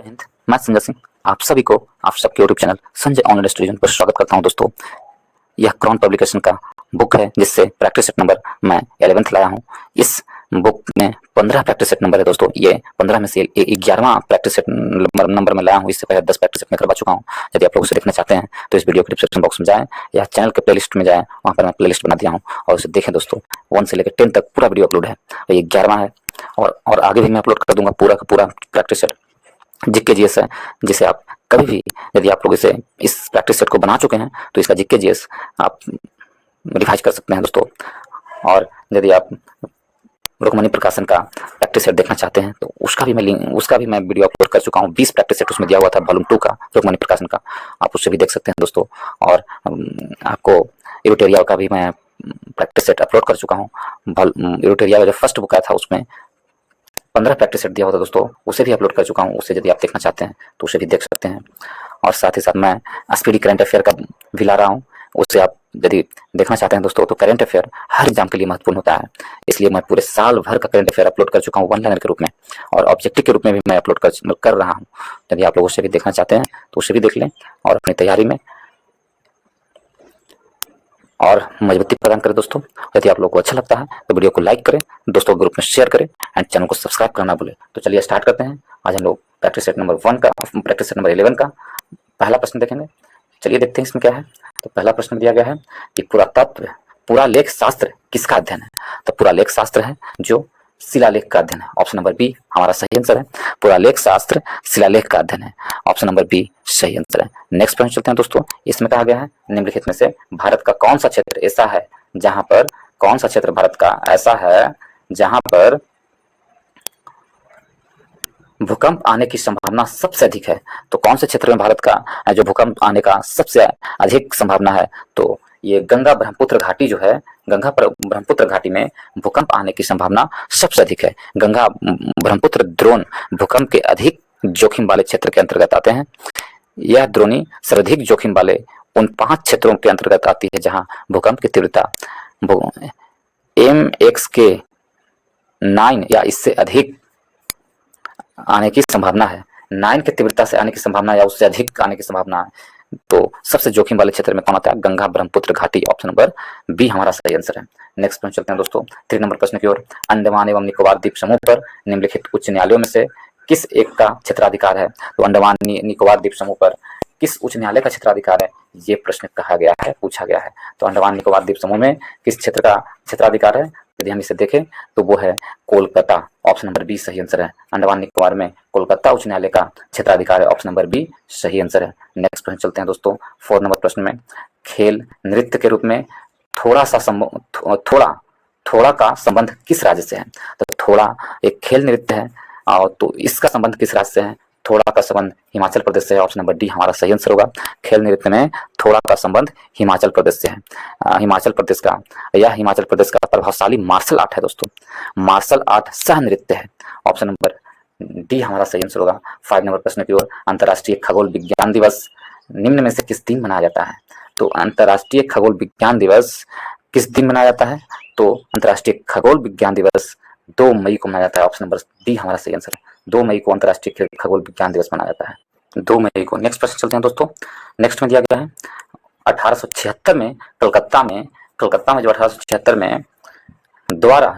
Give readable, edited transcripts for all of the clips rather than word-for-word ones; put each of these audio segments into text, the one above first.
जय हिंद। मैं संजय सिंह आप सभी को आप सबके YouTube channel Sanjay online student पर स्वागत करता हूं। दोस्तों, यह क्रॉन पब्लिकेशन का बुक है जिससे प्रैक्टिस सेट नंबर मैं 11th लाया हूं। इस बुक में 15 प्रैक्टिस सेट नंबर है। दोस्तों, ये 15 में से 11वां प्रैक्टिस सेट नंबर मैं लाया हूं। इससे पहले 10 प्रैक्टिस सेट में करवा चुका हूं। यदि आप लोग उसे देखना चाहते हैं तो इस वीडियो के डिस्क्रिप्शन बॉक्स में जाएं या चैनल के प्लेलिस्ट में जाएं, वहां पर मैं प्लेलिस्ट बना दिया हूं और उसे देखें। दोस्तों, 1 से लेकर 10 तक पूरा वीडियो अपलोड है और ये 11वां है और आगे भी मैं अपलोड कर दूंगा पूरा का पूरा प्रैक्टिस सेट जीके जीएस है, जिसे आप कभी भी, यदि आप लोग इस प्रैक्टिस सेट को बना चुके हैं तो इसका जीके जीएस आप रिवाइज कर सकते हैं। दोस्तों, और यदि आप रुक्मणी प्रकाशन का प्रैक्टिस सेट देखना चाहते हैं तो उसका भी मैं वीडियो अपलोड कर चुका हूँ। 20 प्रैक्टिस सेट उसमें दिया हुआ था, वॉल्यूम 2 का रुक्मणी प्रकाशन का, आप उससे भी देख सकते हैं। दोस्तों, और आपको इरोटेरिया का भी मैं प्रैक्टिस सेट अपलोड कर चुका हूँ। इरोटेरिया का जो फर्स्ट बुक आया था उसमें 15 प्रैक्टिस सेट दिया होता। दोस्तों, उसे भी अपलोड कर चुका हूँ। उसे यदि आप देखना चाहते हैं तो उसे भी देख सकते हैं। और साथ ही साथ मैं स्पीडी करंट अफेयर का भी ला रहा हूँ। उससे आप यदि देखना चाहते हैं दोस्तों, तो करंट अफेयर हर एग्जाम के लिए महत्वपूर्ण होता है, इसलिए मैं पूरे साल भर का करंट अफेयर अपलोड कर चुका हूँ 1 लाइनर के रूप में, और ऑब्जेक्टिव के रूप में भी मैं अपलोड कर रहा हूँ। यदि आप लोग उसे भी देखना चाहते हैं तो उसे भी देख लें और अपनी तैयारी में और मजबूती प्रदान करें। दोस्तों, यदि आप लोगों को अच्छा लगता है तो वीडियो को लाइक करें, दोस्तों ग्रुप में शेयर करें एंड चैनल को सब्सक्राइब करना भूलें। तो चलिए स्टार्ट करते हैं। आज हम लोग प्रैक्टिस सेट नंबर 11 का पहला प्रश्न देखेंगे। चलिए देखते हैं इसमें क्या है। तो पहला प्रश्न दिया गया है कि पुरातत्व पुरालेख शास्त्र किसका अध्ययन है। तो पुरालेख शास्त्र है जो शिलालेख का अध्ययन है। ऑप्शन नंबर बी हमारा सही आंसर है। पुरालेख शास्त्र शिलालेख का अध्ययन है। ऑप्शन नंबर बी सही आंसर है। नेक्स्ट प्रश्न चलते हैं। दोस्तों, इसमें कहा गया है निम्नलिखित में से भारत का कौन सा क्षेत्र ऐसा है जहां पर भारत का ऐसा है जहां पर भूकंप आने की संभावना सबसे अधिक है। तो कौन से क्षेत्र में भारत का जो भूकंप आने का सबसे अधिक संभावना है, तो ये गंगा ब्रह्मपुत्र घाटी जो है, गंगा ब्रह्मपुत्र घाटी में भूकंप आने की संभावना सबसे अधिक है। गंगा ब्रह्मपुत्र द्रोण भूकंप के अधिक जोखिम वाले क्षेत्र के अंतर्गत आते हैं। यह द्रोणी सर्वाधिक जोखिम वाले उन 5 क्षेत्रों के अंतर्गत आती है जहां भूकंप की तीव्रता MXK 9 या इससे अधिक आने की संभावना है। 9 की तीव्रता से आने की संभावना या उससे अधिक आने की संभावना है। तो सबसे जोखिम वाले क्षेत्र में कौन आता है? गंगा ब्रह्मपुत्र घाटी। ऑप्शन नंबर बी हमारा सही आंसर है। नेक्स्ट प्रश्न चलते हैं दोस्तों 3 नंबर प्रश्न की ओर। अंडमान एवं निकोबार द्वीप समूह पर निम्नलिखित उच्च न्यायालयों में से किस एक का क्षेत्राधिकार है। तो अंडमान निकोबार द्वीप समूह पर किस उच्च न्यायालय का क्षेत्राधिकार है, ये प्रश्न कहा गया है, पूछा गया है। तो अंडमान निकोबार द्वीप समूह में किस क्षेत्र का क्षेत्राधिकार है, यदि हम इसे देखें तो वो है कोलकाता। ऑप्शन नंबर बी सही आंसर है। अंडमान निकोबार में कोलकाता उच्च न्यायालय का क्षेत्राधिकार है। ऑप्शन नंबर बी सही आंसर है। नेक्स्ट प्रश्न चलते हैं दोस्तों 4 नंबर प्रश्न में। खेल नृत्य के रूप में थोड़ा का संबंध किस राज्य से है। तो थोड़ा एक खेल नृत्य है और तो इसका संबंध किस राज्य से है? थोड़ा का संबंध हिमाचल प्रदेश से है। ऑप्शन नंबर डी हमारा सही आंसर होगा। खेल नृत्य में थोड़ा का संबंध हिमाचल प्रदेश से है। हिमाचल प्रदेश का प्रभावशाली मार्शल आर्ट है। दोस्तों, मार्शल आर्ट सह नृत्य है। ऑप्शन नंबर डी हमारा सही आंसर होगा। 5 नंबर प्रश्न की ओर। अंतर्राष्ट्रीय खगोल विज्ञान दिवस निम्न में से किस दिन मनाया जाता है। तो अंतर्राष्ट्रीय खगोल विज्ञान दिवस किस दिन मनाया जाता है? तो अंतर्राष्ट्रीय खगोल विज्ञान दिवस 2 मई को मनाया जाता है। ऑप्शन नंबर डी हमारा सही आंसर है। 2 मई को अंतर्राष्ट्रीय खगोल विज्ञान दिवस मनाया जाता है, 2 मई को। नेक्स्ट प्रश्न चलते हैं दोस्तों। नेक्स्ट में दिया गया है 1876 में कलकत्ता में जो 1876 में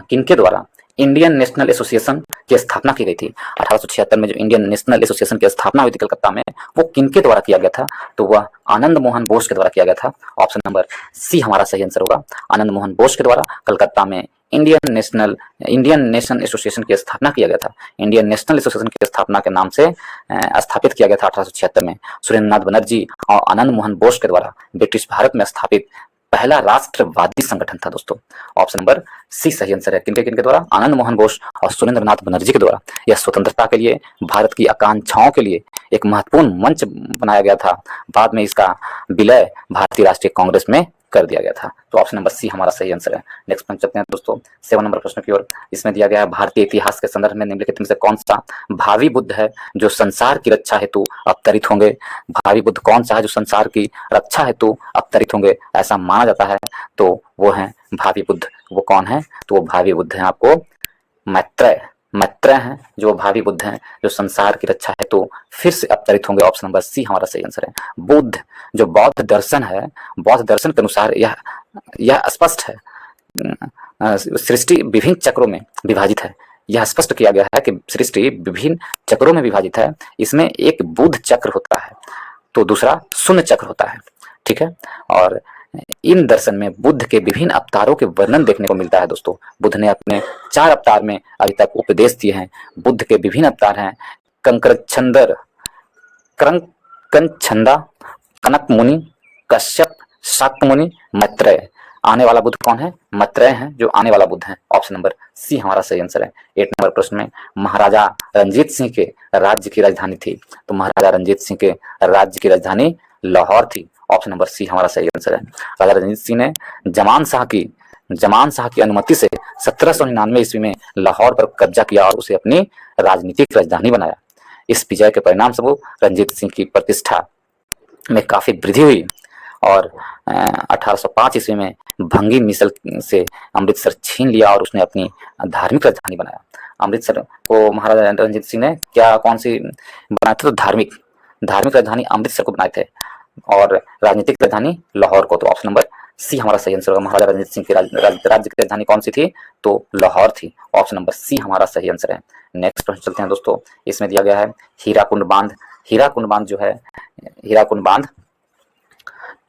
किनके द्वारा इंडियन नेशनल एसोसिएशन की स्थापना की गई थी। 1876 में जो इंडियन नेशनल एसोसिएशन की स्थापना हुई थी कलकत्ता में, वो किनके द्वारा किया गया था? तो वह आनंद मोहन बोस के द्वारा किया गया था। ऑप्शन नंबर सी हमारा सही आंसर होगा। आनंद मोहन बोस के द्वारा कलकत्ता में इंडियन नेशनल एसोसिएशन की स्थापना किया गया था। इंडियन नेशनल एसोसिएशन की स्थापना के नाम से स्थापित किया गया था 1876 में। सुरेंद्रनाथ बनर्जी और आनंद मोहन बोस के द्वारा ब्रिटिश भारत में स्थापित पहला राष्ट्रवादी संगठन था। दोस्तों, ऑप्शन नंबर सी सही आंसर है। किनके द्वारा? आनंद मोहन बोस और सुरेंद्रनाथ बनर्जी के द्वारा। यह स्वतंत्रता के लिए, भारत की आकांक्षाओं के लिए एक महत्वपूर्ण मंच बनाया गया था। बाद में इसका विलय भारतीय राष्ट्रीय कांग्रेस में कर दिया गया था। तो ऑप्शन नंबर सी हमारा सही आंसर है। नेक्स्ट प्रश्न चलते हैं दोस्तों 7 नंबर प्रश्न की ओर। इसमें दिया गया है भारतीय इतिहास के संदर्भ में निम्नलिखित में से कौन सा भावी बुद्ध है जो संसार की रक्षा हेतु अवतरित होंगे। भावी बुद्ध कौन सा है जो संसार की रक्षा हेतु अवतरित होंगे, ऐसा माना जाता है? तो वो है भावी बुद्ध। वो कौन है? तो वो भावी बुद्ध है आपको मैत्रेय हैं जो भावी बुद्ध हैं, जो संसार की रक्षा है तो फिर से अवतरित होंगे। ऑप्शन नंबर सी हमारा सही आंसर है। बुद्ध जो बौद्ध दर्शन है, बौद्ध दर्शन के अनुसार यह स्पष्ट है, सृष्टि विभिन्न चक्रों में विभाजित है। यह स्पष्ट किया गया है कि सृष्टि विभिन्न चक्रों में विभाजित है। इसमें एक बुद्ध चक्र होता है तो दूसरा शून्य चक्र होता है। ठीक है, और इन दर्शन में बुद्ध के विभिन्न अवतारों के वर्णन देखने को मिलता है। दोस्तों, बुद्ध ने अपने 4 अवतार में अभी तक उपदेश दिए हैं। बुद्ध के विभिन्न अवतार हैं कंकरछंदर, कंचंदा, कनक मुनि, कश्यप, शाक्य मुनि, मैत्रेय। आने वाला बुद्ध कौन है? मैत्रेय हैं जो आने वाला बुद्ध है। ऑप्शन नंबर सी हमारा सही आंसर है। 8 नंबर प्रश्न में महाराजा रंजीत सिंह के राज्य की राजधानी थी, तो महाराजा रंजीत सिंह के राज्य की राजधानी लाहौर थी। ऑप्शन नंबर सी हमारा सही आंसर है। राजा रंजीत सिंह ने जमान शाह की अनुमति से 1799 ईस्वी में लाहौर पर कब्जा किया और उसे अपनी राजनीतिक राजधानी बनाया। इस विजय के परिणाम स्वरूप रंजीत सिंह की प्रतिष्ठा में काफी वृद्धि हुई और 1805 ईस्वी में भंगी मिसल से अमृतसर छीन लिया और उसने अपनी धार्मिक राजधानी बनाया। अमृतसर को महाराजा रंजीत सिंह ने कौन सी बनाया था? तो धार्मिक राजधानी अमृतसर को बनाए थे और राजनीतिक राजधानी लाहौर को। तो ऑप्शन नंबर सी हमारा सही आंसर होगा। महाराजा रंजीत सिंह की राज्य की राजधानी कौन सी थी? तो लाहौर थी। ऑप्शन नंबर सी हमारा सही आंसर है। नेक्स्ट प्रश्न चलते हैं दोस्तों। इसमें दिया गया है हीराकुंड बांध। हीराकुंड बांध जो है, हीराकुंड बांध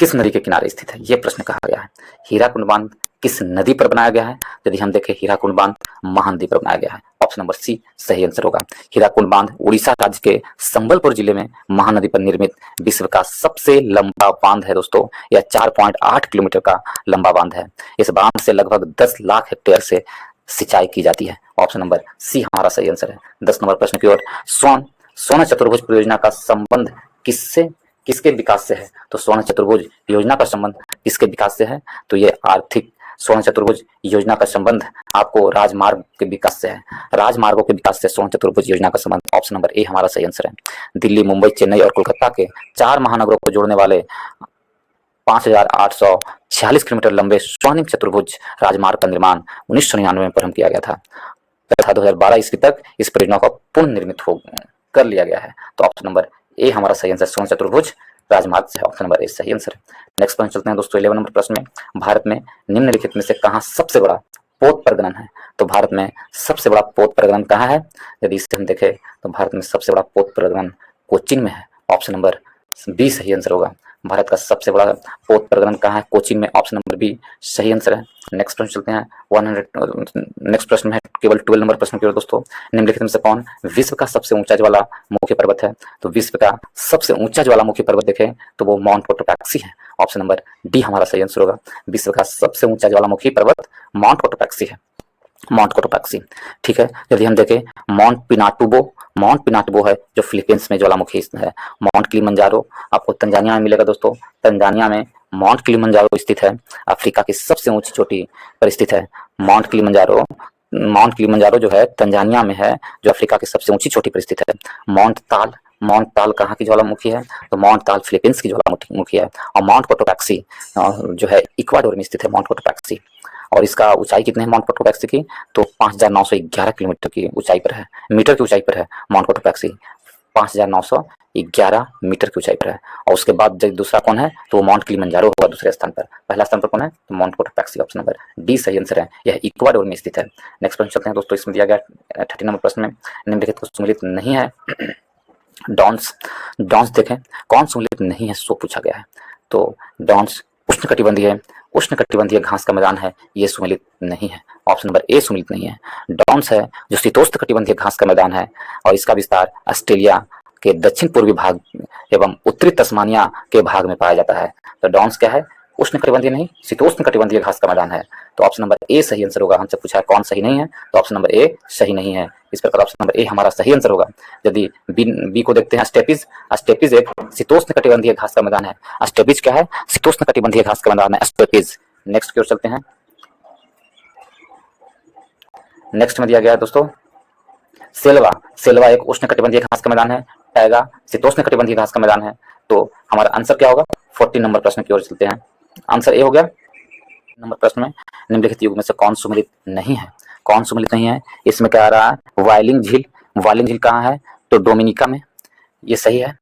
किस नदी के किनारे स्थित है? यह प्रश्न कहा गया है। हीराकुंड बांध किस नदी पर बनाया गया है? यदि हम देखें हीराकुंड बांध महानदी पर बनाया गया है। ऑप्शन नंबर सी सही आंसर होगा। हीराकुंड बांध उड़ीसा राज्य के संबलपुर जिले में महानदी पर निर्मित विश्व का सबसे लंबा बांध है। दोस्तों, यह 4.8 किलोमीटर का लंबा बांध है। इस बांध से लगभग 10 लाख हेक्टेयर से सिंचाई की जाती है। ऑप्शन नंबर सी हमारा सही आंसर है। 10 नंबर प्रश्न की ओर। स्वर्ण चतुर्भुज परियोजना का संबंध किसके विकास से है? तो स्वर्ण चतुर्भुज योजना का संबंध किसके विकास से है? तो ये आर्थिक स्वर्ण चतुर्भुज योजना का संबंध आपको राजमार्ग के विकास से है। राजमार्गों के विकास से स्वर्ण चतुर्भुज योजना का संबंध। ऑप्शन नंबर ए हमारा सही आंसर है। दिल्ली, मुंबई, चेन्नई और कोलकाता के 4 महानगरों को जोड़ने वाले 5846 किलोमीटर लंबे स्वर्णिम चतुर्भुज राजमार्ग का निर्माण 1999 में प्रारंभ किया गया था तथा 2012 ईस्वी तक इस परियोजना को पूर्ण निर्मित कर लिया गया है। तो ऑप्शन नंबर ए हमारा सही आंसर स्वर्ण चतुर्भुज राजमार्ग से। ऑप्शन नंबर ए सही आंसर है। नेक्स्ट प्रश्न चलते हैं दोस्तों। 11 नंबर प्रश्न में भारत में निम्नलिखित में से कहाँ सबसे बड़ा पोत प्रजनन है? तो भारत में सबसे बड़ा पोत प्रजनन कहाँ है? यदि इसे हम देखें तो भारत में सबसे बड़ा पोत प्रजनन कोचीन में है। ऑप्शन नंबर बी सही आंसर होगा। भारत का सबसे बड़ा पोत प्रजनन कहाँ है? कोचीन में। ऑप्शन नंबर बी सही आंसर है। नेक्स्ट प्रश्न चलते हैं 100। नेक्स्ट प्रश्न है केवल 12 नंबर प्रश्न की ओर दोस्तों। निम्नलिखित में से कौन विश्व का सबसे ऊंचा ज्वालामुखी पर्वत है? तो विश्व का सबसे ऊंचा ज्वालामुखी पर्वत देखें तो वो माउंट कोटोपैक्सी है। ऑप्शन नंबर डी हमारा सही आंसर होगा। विश्व का सबसे ऊंचा ज्वालामुखी पर्वत माउंट कोटोपैक्सी है। Mount Cotopaxi. ठीक है, यदि हम देखें माउंट पिनाटुबो है जो फिलीपींस में ज्वालामुखी है। माउंट किलिमंजारो आपको तंजानिया में मिलेगा दोस्तों। तंजानिया में माउंट किलिमंजारो स्थित है। अफ्रीका की सबसे ऊंची चोटी पर स्थित है माउंट किलिमंजारो जो है तंजानिया में है, जो अफ्रीका की सबसे ऊंची चोटी पर स्थित है। माउंट ताल कहाँ की ज्वालामुखी है? तो माउंट ताल फिलीपींस की ज्वालामुखी है। और माउंट कोटोपैक्सी जो है इक्वाडोर में स्थित है माउंट कोटोपैक्सी। और इसका ऊंचाई कितने है माउंट कोटोपैक्सी की? तो 5911 किलोमीटर की ऊंचाई पर है, मीटर की ऊंचाई पर है माउंट कोटोपैक्सी। 5911 मीटर की ऊंचाई पर है। और उसके बाद जब दूसरा कौन है तो वो माउंट किलिमंजारो होगा दूसरे स्थान पर। पहला स्थान पर कौन है? तो mount Cotopaxi. Option number D सही आंसर है। यह इक्वाडोर में स्थित है। नेक्स्ट प्रश्न चलते हैं दोस्तों। इसमें दिया गया 30 नंबर प्रश्न में निम्नलिखित को सम्मिलित नहीं है। डॉन्स देखें कौन सम्मिलित नहीं है सो पूछा गया है। तो डॉन्स उष्णकटिबंधीय घास का मैदान है, ये सम्मिलित नहीं है। ऑप्शन नंबर ए सम्मिलित नहीं है। डॉन्स है जो शीतोष्ण कटिबंधीय घास का मैदान है और इसका विस्तार ऑस्ट्रेलिया के दक्षिण पूर्वी भाग एवं उत्तरी तस्मानिया के भाग में पाया जाता है। तो डॉन्स क्या है? उष्ण कटिबंधीय नहीं, शीतोष्ण कटिबंधीय घास का मैदान है। तो ऑप्शन नंबर ए सही आंसर होगा। हमसे पूछा है कौन सही नहीं है, तो ऑप्शन नंबर ए सही नहीं है। इस प्रकार ऑप्शन नंबर ए हमारा सही आंसर होगा। यदि बी को देखते हैं, स्टेपीज एक शीतोष्ण कटिबंधीय घास का मैदान है। स्टेपीज क्या है? शीतोष्ण कटिबंधीय घास का मैदान है स्टेपीज। नेक्स्ट की ओर चलते हैं। नेक्स्ट में दिया गया है दोस्तों सेल्वा एक उष्ण कटिबंधीय घास का मैदान है। टैगा शीतोष्ण कटिबंधीय घास का मैदान है। तो हमारा आंसर क्या होगा? 14 नंबर प्रश्न की ओर चलते हैं। आंसर ए हो गया। नंबर प्रश्न में निम्नलिखित युग में से कौन सम्मिलित नहीं है? कौन सम्मिलित नहीं है? इसमें क्या आ रहा है? वायलिंग झील। वायलिंग झील कहाँ है? तो डोमिनिका में, ये सही है,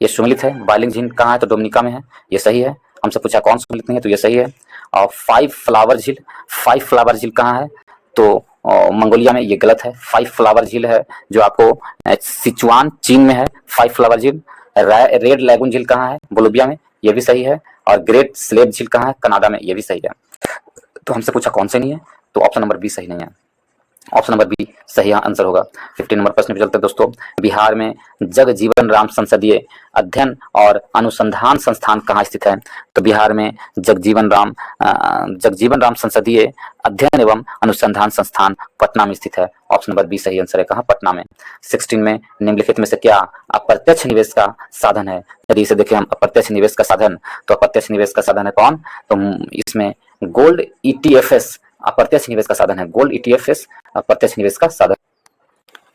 ये सम्मिलित है। वायलिंग झील कहाँ है? तो डोमिनिका में है, ये सही है। हमसे पूछा कौन सम्मिलित नहीं है, तो ये सही है। और फाइव फ्लावर झील, फाइव फ्लावर झील कहाँ है? तो मंगोलिया में, ये गलत है। फाइव फ्लावर झील है जो आपको सिचुआन चीन में है, फाइव फ्लावर झील। रेड लैगून झील कहाँ है? बोलिविया में, ये भी सही है। और ग्रेट स्लेट झील कहाँ है? कनाडा में, ये भी सही है। तो हमसे पूछा कौन से नहीं है, तो ऑप्शन नंबर बी सही नहीं है, ऑप्शन नंबर बी सही आंसर होगा। 15 नंबर प्रश्न पे चलते हैं दोस्तों। बिहार में जगजीवन राम संसदीय अध्ययन और अनुसंधान संस्थान कहाँ स्थित है? तो बिहार में जगजीवन राम संसदीय अध्ययन एवं अनुसंधान संस्थान पटना में स्थित है। ऑप्शन नंबर बी सही आंसर है, कहाँ? पटना में। 16 में निम्नलिखित में से क्या अप्रत्यक्ष निवेश का साधन है? यदि इसे देखें हम, अप्रत्यक्ष निवेश का साधन, तो अप्रत्यक्ष निवेश का साधन है कौन? तो इसमें गोल्ड ईटीएफएस अप्रत्यक्ष निवेश का साधन है। गोल्ड ईटीएफएस अप्रत्यक्ष निवेश का साधन।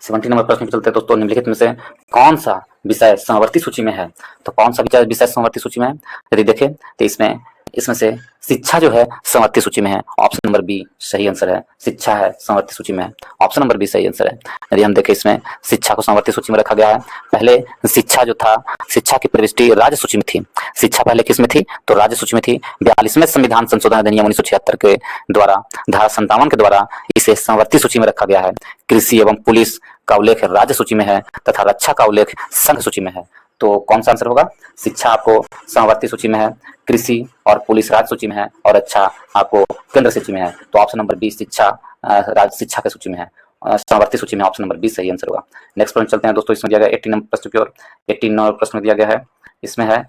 17 नंबर प्रश्न पे चलते हैं दोस्तों। निम्नलिखित में से कौन सा विषय समवर्ती सूची में है? तो कौन सा विषय समवर्ती सूची में है? यदि देखें तो इसमें से शिक्षा जो है समवर्ती सूची में है। ऑप्शन नंबर बी सही आंसर है, शिक्षा है समवर्ती सूची में है। ऑप्शन नंबर बी सही आंसर है। यदि हम देखें, इसमें शिक्षा को समवर्ती सूची में रखा गया है। पहले शिक्षा जो था, शिक्षा की प्रविष्टि राज्य सूची में थी। शिक्षा पहले किस में थी? तो राज्य सूची में थी। 42वें संविधान संशोधन अधिनियम 1976 के द्वारा, धारा 57 के द्वारा इसे समवर्ती सूची में रखा गया है। कृषि एवं पुलिस का उल्लेख राज्य सूची में है तथा रक्षा का उल्लेख संघ सूची में है। तो कौन सा आंसर होगा? शिक्षा आपको समवर्ती सूची में है, कृषि और पुलिस राज्य सूची में है, और रक्षा आपको केंद्र सूची में है। तो ऑप्शन नंबर बी शिक्षा राज्य शिक्षा की सूची में है, समवर्ती सूची में। ऑप्शन नंबर बी सही आंसर होगा। नेक्स्ट प्रश्न चलते हैं दोस्तों। इसमें दिया गया 18 नंबर प्रश्न की ओर। 18 नंबर प्रश्न दिया गया है, इसमें है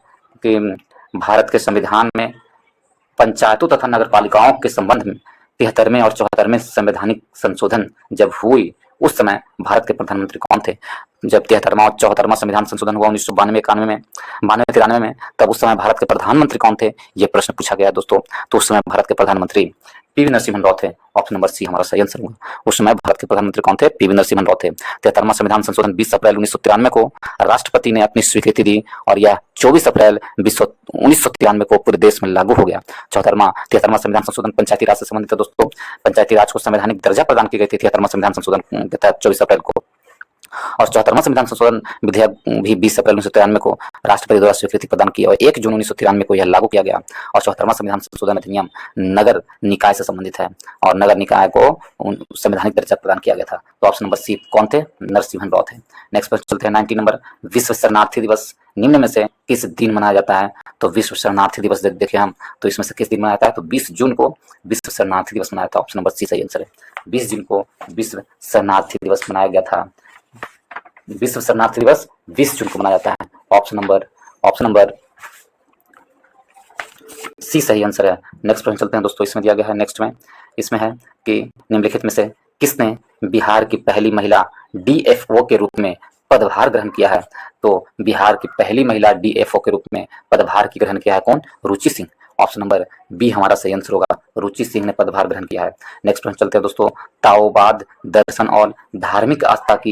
कि भारत के संविधान में पंचायतों तथा नगर पालिकाओं के संबंध में 73वें और 74वें संवैधानिक संशोधन जब हुई, उस समय भारत के प्रधानमंत्री कौन थे? जब 73वां और 74वां संविधान संशोधन हुआ 1992, 91 में, 92, 93 में, तब उस समय भारत के प्रधानमंत्री कौन थे? ये प्रश्न पूछा गया दोस्तों। तो उस समय भारत के प्रधानमंत्री पीवी नरसिम्हा राव थे। ऑप्शन नंबर सी हमारा सही आंसर होगा। उस समय भारत के प्रधानमंत्री कौन थे? पीवी नरसिम्हा राव थे। 73वां संविधान संशोधन 20 अप्रैल 1993 को राष्ट्रपति ने अपनी स्वीकृति दी और यह 24 अप्रैल 1993 को पूरे देश में लागू हो गया। 73वां संविधान संशोधन पंचायती राज से संबंधित है दोस्तों। पंचायती राज को संवैधानिक दर्जा प्रदान की गई थी 73वां संविधान संशोधन के तहत 24 अप्रैल को। और 74वां संविधान संशोधन विधेयक भी 20 अप्रैल 1993 को राष्ट्रपति द्वारा स्वीकृति प्रदान की और 1 जून 1993 को यह लागू किया गया। और 74वां संविधान संशोधन अधिनियम नगर निकाय से संबंधित है और नगर निकाय को संवैधानिक दर्जा प्रदान किया गया था। तो ऑप्शन नंबर सी कौन थे? नरसिम्हा राव थे। नेक्स्ट प्रश्न चलते हैं 19 नंबर। विश्व शरणार्थी दिवस निम्न में से किस दिन मनाया जाता है? तो विश्व शरणार्थी दिवस देखें हम, तो इसमें से किस दिन मनाया जाता है? तो 20 जून को विश्व शरणार्थी दिवस मनाया था। ऑप्शन नंबर सी सही आंसर है। 20 जून को विश्व शरणार्थी दिवस मनाया गया था। विश्व शरणार्थी दिवस 20 जून को मनाया जाता है। ऑप्शन नंबर सी सही आंसर है। नेक्स्ट प्रश्न चलते हैं दोस्तों। इसमें दिया गया है, नेक्स्ट में इसमें है कि निम्नलिखित में से किसने बिहार की पहली महिला डीएफओ के रूप में पदभार ग्रहण किया है? तो बिहार की पहली महिला डीएफओ के रूप में पदभार की ग्रहण किया है कौन? रुचि सिंह। ऑप्शन नंबर बी हमारा सही आंसर होगा, रुचि सिंह ने पदभार ग्रहण किया है। नेक्स्ट प्रश्न चलते हैं दोस्तों। ताओवाद दर्शन और धार्मिक आस्था की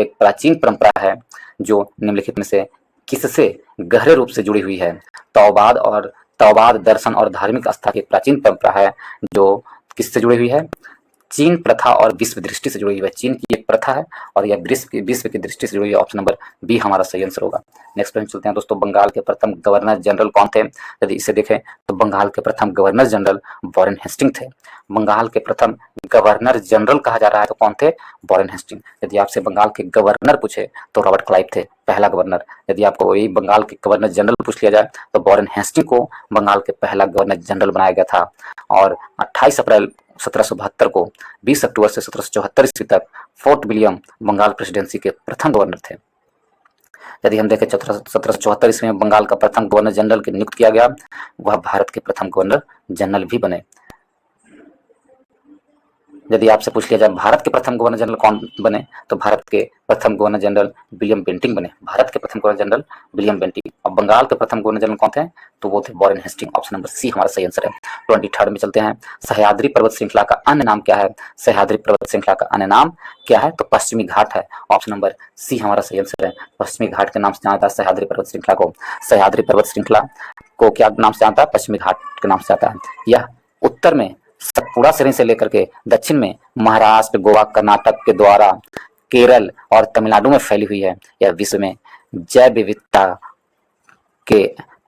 एक प्राचीन परंपरा है जो निम्नलिखित में से किससे गहरे रूप से जुड़ी हुई है? ताओवाद दर्शन और धार्मिक आस्था की एक प्राचीन परंपरा है जो किससे जुड़ी हुई है? चीन प्रथा और विश्व दृष्टि से जुड़ी हुई है। चीन की एक प्रथा है और यह विश्व की दृष्टि से जुड़ी हुई है। ऑप्शन नंबर बी हमारा सही आंसर होगा। नेक्स्ट प्रश्न चलते हैं दोस्तों। बंगाल के प्रथम गवर्नर जनरल कौन थे? यदि इसे देखें तो बंगाल के प्रथम गवर्नर जनरल वॉरेन हेस्टिंग थे। बंगाल के प्रथम गवर्नर जनरल कहा जा रहा है तो कौन थे? Warren Hastings. यदि आपसे बंगाल के गवर्नर पूछे तो रॉबर्ट क्लाइव थे पहला गवर्नर। यदि आपको वही बंगाल के गवर्नर जनरल पूछ लिया जाए तो वॉरेन हेस्टिंग को बंगाल के पहला गवर्नर जनरल बनाया गया था। और 28 अप्रैल 1772 को 20 अक्टूबर से 1774 ईस्वी तक फोर्ट विलियम बंगाल प्रेसिडेंसी के प्रथम गवर्नर थे। यदि हम देखें 1774 ईस्वी में बंगाल का प्रथम गवर्नर जनरल के नियुक्त किया गया, वह भारत के प्रथम गवर्नर जनरल भी बने। यदि आपसे पूछ लिया जाए भारत के प्रथम गवर्नर जनरल कौन बने, तो भारत के प्रथम गवर्नर जनरल विलियम बेंटिंग बने। भारत के प्रथम गवर्नर जनरल विलियम बेंटिंग। और बंगाल के प्रथम गवर्नर जनरल कौन थे? तो वो थे Warren Hastings. Option number C हमारा सही आंसर है। 23 में चलते हैं। सह्याद्री पर्वत श्रृंखला का अन्य नाम क्या है? सह्याद्री पर्वत श्रृंखला का अन्य नाम क्या है? तो पश्चिमी घाट है। ऑप्शन नंबर सी हमारा सही आंसर है। पश्चिमी घाट के नाम से जाना जाता है सह्याद्री पर्वत श्रृंखला को। सह्याद्री पर्वत श्रृंखला को क्या नाम से जानता है? पश्चिमी घाट के नाम से आता है। यह उत्तर में सतपुड़ा श्रेणी से लेकर के दक्षिण में महाराष्ट्र, गोवा, कर्नाटक के द्वारा केरल और तमिलनाडु में फैली हुई है। यह विश्व में जैव विविधता के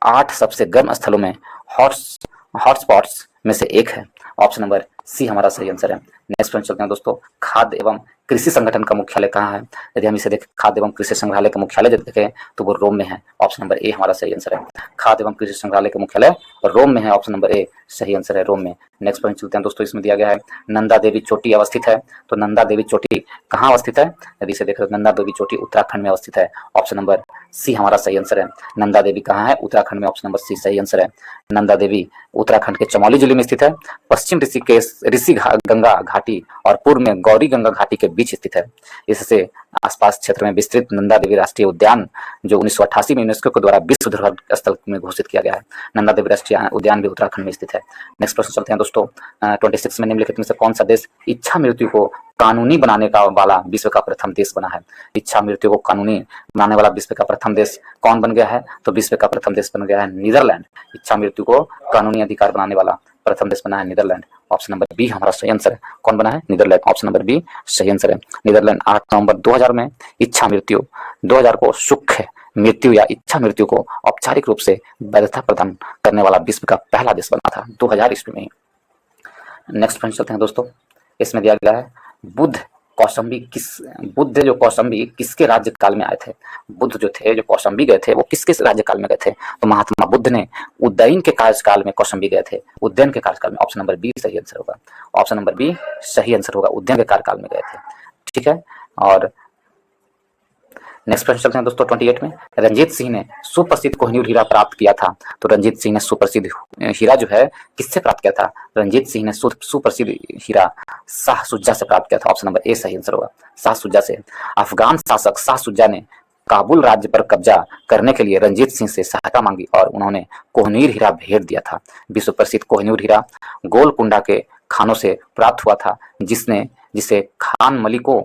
8 सबसे गर्म स्थलों में हॉटस्पॉट्स में से एक है। ऑप्शन नंबर सी हमारा सही आंसर है। नेक्स्ट पॉइंट चलते हैं दोस्तों, खाद्य एवं कृषि संगठन का मुख्यालय कहाँ है? यदि हम इसे देखें, खाद्य एवं कृषि संग्रहालय का मुख्यालय यदि देखें तो वो रोम में है। ऑप्शन नंबर ए हमारा सही आंसर है। खाद्य एवं कृषि संग्रहालय का मुख्यालय रोम में है। ऑप्शन नंबर ए सही आंसर है, रोम में। नेक्स्ट पॉइंट चलते हैं दोस्तों, इसमें दिया गया है नंदा देवी चोटी अवस्थित है। तो नंदा देवी चोटी कहाँ अवस्थित है? यदि इसे देखें तो नंदा देवी चोटी उत्तराखंड में अवस्थित है। ऑप्शन नंबर सी हमारा सही आंसर है। नंदा देवी कहाँ है? उत्तराखंड में। ऑप्शन नंबर सी सही आंसर है। नंदा देवी उत्तराखंड के चमोली जिले में स्थित है। पश्चिम ऋषि गंगा घाटी और पूर्व में गौरी गंगा घाटी के बीच स्थित है। इससे आसपास क्षेत्र में विस्तृत नंदा देवी राष्ट्रीय उद्यान, जो 1988 में यूनेस्को के द्वारा विश्व धरोहर स्थल में घोषित किया गया है। नंदा देवी राष्ट्रीय उद्यान भी उत्तराखंड में स्थित है। नेक्स्ट प्रश्न चलते हैं दोस्तों, 26 में निम्नलिखित में से कौन सा देश इच्छा मृत्यु को कानूनी बनाने का वाला विश्व का प्रथम देश बना है? इच्छा मृत्यु को कानूनी बनाने वाला विश्व का प्रथम देश कौन बन गया है? तो विश्व का प्रथम देश बन गया है नीदरलैंड। इच्छा मृत्यु को कानूनी अधिकार बनाने वाला प्रथम देश बना है नीदरलैंड। ऑप्शन नंबर बी हमारा सही आंसर है। कौन बना है? नीदरलैंड। ऑप्शन नंबर बी सही आंसर है। नीदरलैंड 8 नवंबर 2000 में इच्छा मृत्यु 2000 को सुख मृत्यु या इच्छा मृत्यु को औपचारिक रूप से वैधता प्रदान करने वाला विश्व का पहला देश बना था 2000 ईस्वी में ही। नेक्स्ट पॉइंट चलते हैं दोस्तों, इसमें दिया गया है बुद्ध जो कौशाम्बी किसके राज्य काल में आए थे? बुद्ध जो थे, जो कौशाम्बी गए थे, वो किसके राज्य काल में गए थे? तो महात्मा बुद्ध ने उज्जैन के कार्यकाल में कौशाम्बी गए थे। उज्जैन के कार्यकाल में। ऑप्शन नंबर बी सही आंसर होगा। ऑप्शन नंबर बी सही आंसर होगा, उज्जैन के कार्यकाल में गए थे। ठीक है। और नेक्स्ट प्रश्न चलते हैं दोस्तों, 28 में रंजीत सिंह ने सुप्रसिद्ध कोहिनूर हीरा प्राप्त किया था। तो रंजीत सिंह ने सुप्रसिद्ध हीरा जो है किससे प्राप्त किया था? रंजीत सिंह ने सुप्रसिद्ध हीरा शाह सुजा से प्राप्त किया था। ऑप्शन नंबर ए सही आंसर होगा, शाह सुजा से। अफगान शासक शाह सुजा ने काबुल राज्य पर कब्जा करने के लिए रंजीत सिंह से सहायता मांगी और उन्होंने कोहिनूर हीरा भेंट दिया था। विश्व प्रसिद्ध कोहिनूर हीरा गोलकुंडा के खानों से प्राप्त हुआ था, जिसे खान मलिको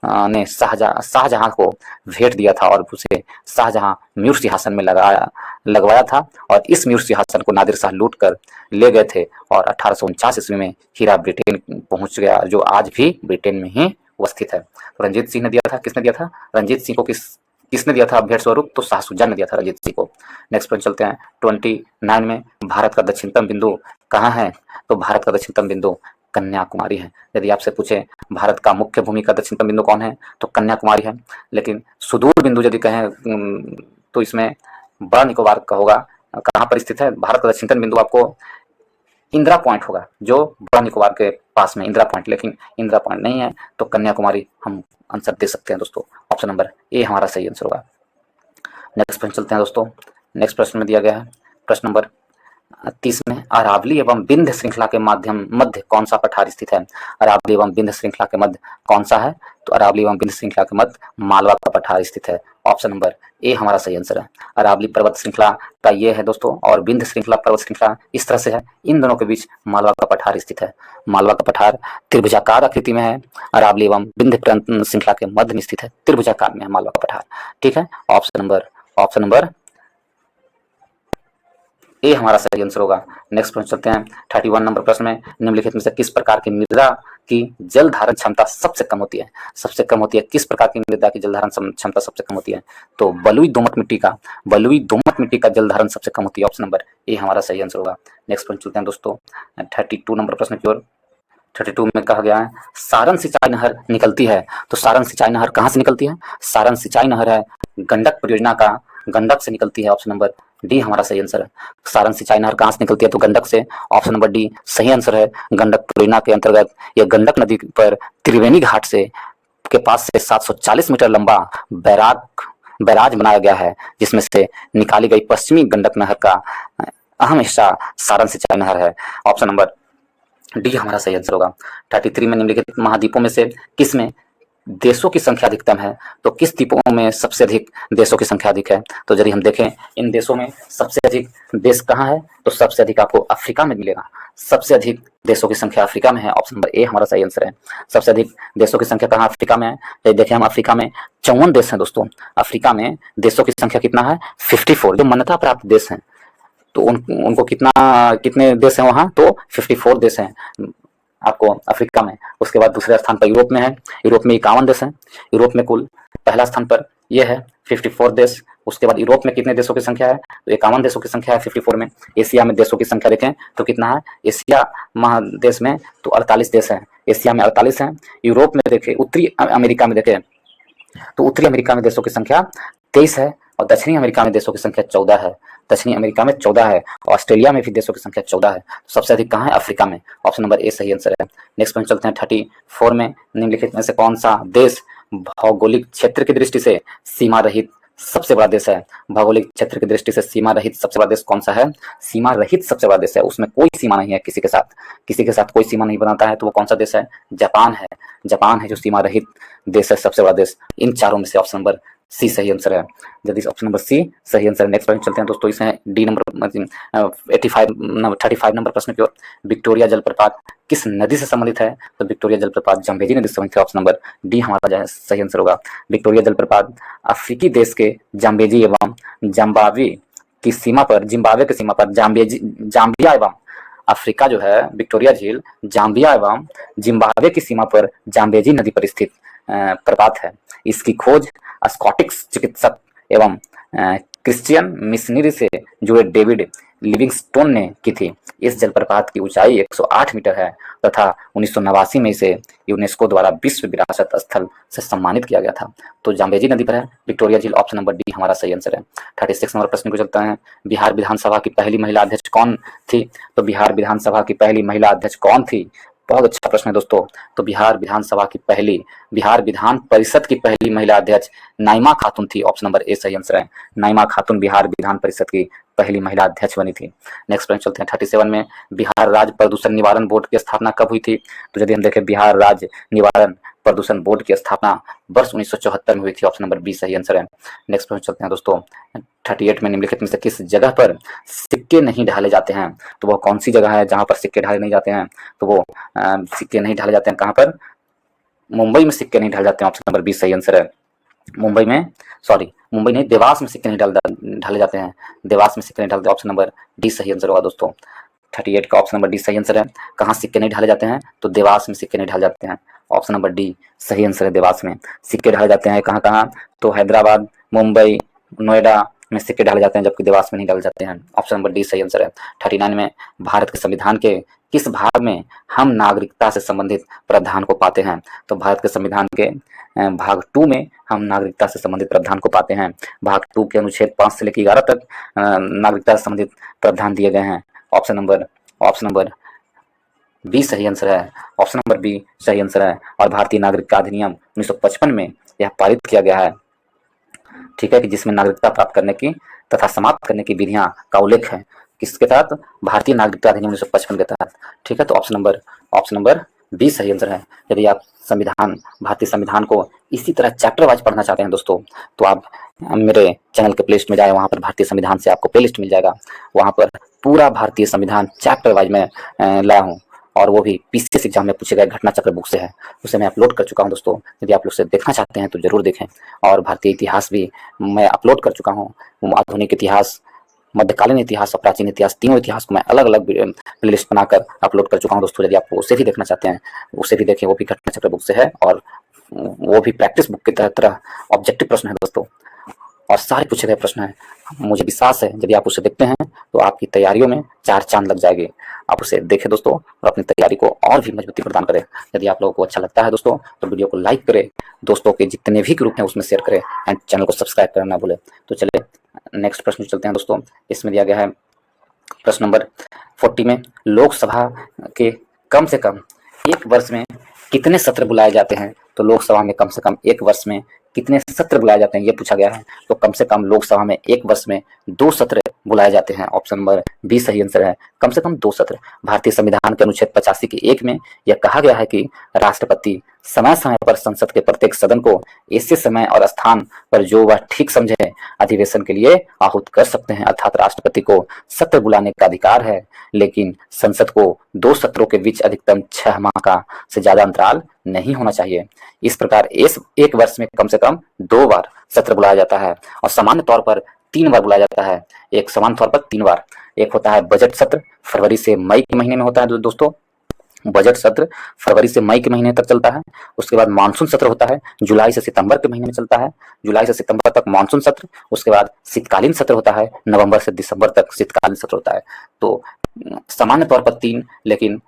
ने शाहजहां को भेंट दिया था और उसे शाहजहां म्यूर सिंहासन में लगवाया था। और इस म्यूर सिंहासन को नादिर शाह लूट कर ले गए थे और 1849 ईस्वी में हीरा ब्रिटेन पहुंच गया, जो आज भी ब्रिटेन में ही उपस्थित है। तो रंजीत सिंह ने दिया था, किसने दिया था? रंजीत सिंह को किसने दिया था भेंट स्वरूप? तो शाह सुजा ने दिया था रंजीत सिंह को। नेक्स्ट पॉइंट चलते हैं, 29 में भारत का दक्षिणतम बिंदु कहाँ है? तो भारत का दक्षिणतम बिंदु कन्याकुमारी है। यदि आपसे पूछे भारत का मुख्य भूमि का दक्षिणतम बिंदु कौन है? तो कन्याकुमारी है। लेकिन सुदूर बिंदु यदि कहें तो इसमें बड़ा निकोबार का होगा। कहाँ पर स्थित है भारत का दक्षिणतम बिंदु? आपको इंदिरा पॉइंट होगा, जो बड़ा निकोबार के पास में इंदिरा पॉइंट, लेकिन इंदिरा पॉइंट नहीं है तो कन्याकुमारी हम आंसर दे सकते हैं दोस्तों। ऑप्शन नंबर ए हमारा सही आंसर होगा। नेक्स्ट प्रश्न चलते हैं दोस्तों। नेक्स्ट प्रश्न में दिया गया है प्रश्न नंबर 30 में अरावली एवं विंध्य श्रृंखला के मध्य कौन सा पठार स्थित है? अरावली एवं विंध्य श्रृंखला के मध्य कौन सा है? तो अरावली एवं विंध्य श्रृंखला के मध्य मालवा का पठार स्थित है। ऑप्शन नंबर ए हमारा सही आंसर है। अरावली पर्वत श्रृंखला का ये है दोस्तों, और विंध्य श्रृंखला पर्वत श्रृंखला इस तरह से है। इन दोनों के बीच मालवा का पठार स्थित है। मालवा का पठार त्रिभुजाकार आकृति में है। अरावली एवं विंध्य श्रृंखला के मध्य में स्थित है, त्रिभुजाकार में है मालवा का पठार। ठीक है। ऑप्शन नंबर ए हमारा सही आंसर होगा। नेक्स्ट प्रश्न चलते हैं, 31 नंबर प्रश्न में निम्नलिखित में से किस प्रकार की मृदा की जल धारण क्षमता सबसे कम होती है? सबसे कम होती है किस प्रकार की मृदा की जल धारण क्षमता सबसे कम होती है? तो बलुई दोमट मिट्टी का जल धारण सबसे कम होती है। ऑप्शन नंबर ए हमारा सही आंसर होगा। नेक्स्ट प्रश्न चलते हैं दोस्तों, 32 नंबर प्रश्न की ओर। 32 में कहा गया है सारण सिंचाई नहर निकलती है। तो सारण सिंचाई नहर कहाँ से निकलती है? सारण सिंचाई नहर है गंडक परियोजना का गंडक से निकलती है। ऑप्शन नंबर डी हमारा सही आंसर है। सारण सिंचाई नहर कहाँ से निकलती है? तो गंडक से। ऑप्शन नंबर डी सही आंसर है। गंडक परियोजना के अंतर्गत यह गंडक नदी पर त्रिवेणी घाट से के पास से 740 मीटर लंबा बैराज बनाया गया है, जिसमें से निकाली गई पश्चिमी गंडक नहर का अहम हिस्सा सारण सिंचाई नहर है। ऑप्शन नंबर डी हमारा सही आंसर होगा। 33 में निम्नलिखित महाद्वीपों में से किस में देशों की संख्या अधिकतम है? तो किस द्वीपों में सबसे अधिक देशों की संख्या अधिक है? तो यदि हम देखें इन देशों में सबसे अधिक देश कहाँ है? तो सबसे अधिक आपको अफ्रीका में मिलेगा। सबसे अधिक देशों की संख्या अफ्रीका में है। ऑप्शन नंबर ए हमारा सही आंसर है। सबसे अधिक देशों की संख्या कहाँ? अफ्रीका में है। यदि देखें हम अफ्रीका में 54 देश हैं दोस्तों। अफ्रीका में देशों की संख्या कितना है? 54, जो मान्यता प्राप्त देश हैं। तो उनको कितने देश हैं वहाँ, तो 54 देश हैं आपको अफ्रीका में। उसके बाद दूसरे स्थान पर यूरोप में है, यूरोप में 51 देश हैं। यूरोप में कुल पहला स्थान पर यह है 54 देश। उसके बाद यूरोप में कितने देशों की संख्या है, तो 51 देशों की संख्या है 54 में। एशिया में देशों की संख्या देखें तो कितना है, एशिया महादेश में तो 48 देश हैं, एशिया में 48 हैं। यूरोप में देखें, उत्तरी अमेरिका में देखें तो उत्तरी अमेरिका में देशों की संख्या 23 है, और दक्षिणी अमेरिका में देशों की संख्या 14 है। दक्षिणी अमेरिका में 14 है, ऑस्ट्रेलिया में भी देशों की संख्या 14 है। सबसे अधिक कहाँ है, अफ्रीका में। ऑप्शन नंबर ए सही आंसर है। नेक्स्ट पॉइंट चलते हैं 34 में, निम्नलिखित में से कौन सा देश भौगोलिक क्षेत्र की दृष्टि से सीमा रहित सबसे बड़ा देश है। भौगोलिक क्षेत्र की दृष्टि से सीमा रहित सबसे बड़ा देश कौन सा है, सीमा रहित सबसे बड़ा देश है, उसमें कोई सीमा नहीं है, किसी के साथ कोई सीमा नहीं बनाता है, तो वो कौन सा देश है, जापान है। जापान है जो सीमा रहित देश है, सबसे बड़ा देश। इन चारों में से ऑप्शन नंबर सी सही आंसर है, यदि ऑप्शन नंबर सी सही आंसर है। नेक्स्ट पॉइंट चलते हैं दोस्तों, इसमें डी नंबर 35 नंबर प्रश्न की ओर। विक्टोरिया जलप्रपात किस नदी से संबंधित है, तो विक्टोरिया जलप्रपात जाम्बेजी नदी से संबंधित है। ऑप्शन नंबर डी हमारा सही आंसर होगा। विक्टोरिया जलप्रपात अफ्रीकी देश के जाम्बेजी एवं जिम्बाब्वे की सीमा पर, जाम्बिया एवं अफ्रीका जो है, विक्टोरिया झील जाम्बिया एवं जिम्बाब्वे की सीमा पर जाम्बेजी नदी पर स्थित प्रपात है। इसकी खोज स्कॉटिश चिकित्सक एवं क्रिश्चियन मिशनरी से जुड़े डेविड लिविंगस्टोन ने की थी। इस जलप्रपात की ऊंचाई 108 मीटर है तथा 1989 में इसे यूनेस्को द्वारा विश्व विरासत स्थल से सम्मानित किया गया था। तो जाम्बेजी नदी पर है विक्टोरिया झील। ऑप्शन नंबर डी हमारा सही आंसर है। 36 नंबर प्रश्न को चलता है, बिहार विधानसभा की पहली महिला अध्यक्ष कौन थी, तो बिहार विधानसभा की पहली महिला अध्यक्ष कौन थी। बहुत अच्छा प्रश्न है दोस्तों। तो बिहार विधान परिषद की पहली महिला अध्यक्ष नाइमा खातून थी। ऑप्शन नंबर ए सही आंसर है। नाइमा खातून बिहार विधान परिषद की पहली महिला अध्यक्ष बनी थी। नेक्स्ट प्रश्न चलते हैं 37 में, बिहार राज्य प्रदूषण निवारण बोर्ड की स्थापना कब हुई थी, तो यदि हम देखें बिहार राज्य निवारण प्रदूषण बोर्ड की स्थापना वर्ष 1974 में हुई थी। ऑप्शन नंबर बी सही आंसर है। नेक्स्ट प्रश्न चलते हैं दोस्तों 38 में, निम्नलिखित में से किस जगह पर सिक्के नहीं ढाले जाते हैं, तो वो कौन सी जगह है जहां पर सिक्के ढाले नहीं जाते हैं, तो वो सिक्के नहीं ढाले जाते हैं कहां पर, मुंबई में सिक्के नहीं ढाले जाते हैं। ऑप्शन नंबर बी सही आंसर है। मुंबई नहीं, देवास में सिक्के नहीं ढाले जाते हैं, देवास में सिक्के नहीं ढालते। ऑप्शन नंबर डी सही आंसर होगा दोस्तों। 38 का ऑप्शन नंबर डी सही आंसर है। कहाँ सिक्के नहीं ढाले जाते हैं, तो देवास में सिक्के नहीं ढाले जाते हैं। ऑप्शन नंबर डी सही आंसर है। देवास में सिक्के ढाले जाते हैं कहाँ कहाँ, तो हैदराबाद, मुंबई, नोएडा में सिक्के डाले जाते हैं, जबकि देवास में नहीं डाले जाते हैं। ऑप्शन नंबर डी सही आंसर है। 39 में, भारत के संविधान के किस भाग में हम नागरिकता से संबंधित प्रावधान को पाते हैं, तो भारत के संविधान के भाग 2 में हम नागरिकता से संबंधित प्रावधान को पाते हैं। भाग 2 के अनुच्छेद 5 से लेकर 11 तक नागरिकता से संबंधित प्रावधान दिए गए हैं। ऑप्शन नंबर बी सही आंसर है। ऑप्शन नंबर बी सही आंसर है। और भारतीय नागरिकता अधिनियम 1955 में यह पारित किया गया है, ठीक है, कि जिसमें नागरिकता प्राप्त करने की तथा समाप्त करने की विधियां का उल्लेख है। किसके तहत, भारतीय नागरिकता अधिनियम 1955 के तहत, ठीक है। तो ऑप्शन नंबर बी सही आंसर है। यदि आप भारतीय संविधान को इसी तरह चैप्टर वाइज पढ़ना चाहते हैं दोस्तों, तो आप मेरे चैनल के प्लेलिस्ट में जाए, वहां पर भारतीय संविधान से आपको प्लेलिस्ट मिल जाएगा। वहां पर पूरा भारतीय संविधान चैप्टर वाइज में लाया हूँ, और वो भी पीसीएस एग्जाम में पूछे गए घटना चक्र बुक से है, उसे मैं अपलोड कर चुका हूं दोस्तों। यदि आप लोग उसे देखना चाहते हैं तो जरूर देखें। और भारतीय इतिहास भी मैं अपलोड कर चुका हूं, आधुनिक इतिहास, मध्यकालीन इतिहास और प्राचीन इतिहास, तीनों इतिहास को मैं अलग अलग प्लेलिस्ट बनाकर अपलोड कर चुका हूं दोस्तों। यदि आप उसे भी देखना चाहते हैं, उसे भी देखें, वो भी घटना चक्र बुक से है, और वो भी प्रैक्टिस बुक की तरह ऑब्जेक्टिव प्रश्न है दोस्तों, और सारे पूछे गए प्रश्न है। मुझे विश्वास है यदि आप उसे देखते हैं तो आपकी तैयारियों में 4 चांद लग जाएगी। आप उसे देखें दोस्तों, और अपनी तैयारी को और भी मजबूती प्रदान करें। यदि आप लोगों को अच्छा लगता है दोस्तों, तो वीडियो को लाइक करें, दोस्तों के जितने भी ग्रुप हैं उसमें शेयर करें, एंड चैनल को सब्सक्राइब करना ना भूलें। तो चलिए नेक्स्ट प्रश्न चलते हैं दोस्तों। इसमें दिया गया है प्रश्न नंबर 40 में, लोकसभा के कम से कम एक वर्ष में कितने सत्र बुलाए जाते हैं, तो लोकसभा में कम से कम एक वर्ष में कितने सत्र बुलाए जाते हैं, ये पूछा गया है। तो कम से कम लोकसभा में एक वर्ष में 2 सत्र बुलाए जाते हैं। ऑप्शन नंबर बी सही आंसर है। कम से कम 2 सत्र। भारतीय संविधान के अनुच्छेद 85 के 1 में यह कहा गया है कि राष्ट्रपति समय समय पर संसद के प्रत्येक सदन को ऐसे समय और स्थान पर जो वह ठीक समझे अधिवेशन के लिए आहूत कर सकते हैं। अर्थात राष्ट्रपति को सत्र बुलाने का अधिकार है, लेकिन संसद को 2 सत्रों के बीच अधिकतम 6 माह का से ज्यादा अंतराल नहीं होना चाहिए। इस प्रकार एक वर्ष में कम से कम 2 बार सत्र बुलाया जाता है, और सामान्य तौर पर 3 बार बुलाया जाता है, एक समान तौर पर 3 बार। एक होता है बजट सत्र, फरवरी से मई के महीने में होता है दोस्तों, बजट सत्र फरवरी से मई के महीने तक चलता है। उसके बाद मानसून सत्र होता है, जुलाई से सितंबर के महीने में चलता है, जुलाई से सितंबर तक मानसून सत्र। उसके बाद शीतकालीन सत्र होता है, नवंबर से दिसंबर तक शीतकालीन सत्र होता है। तो सामान्य तौर पर 3, लेकिन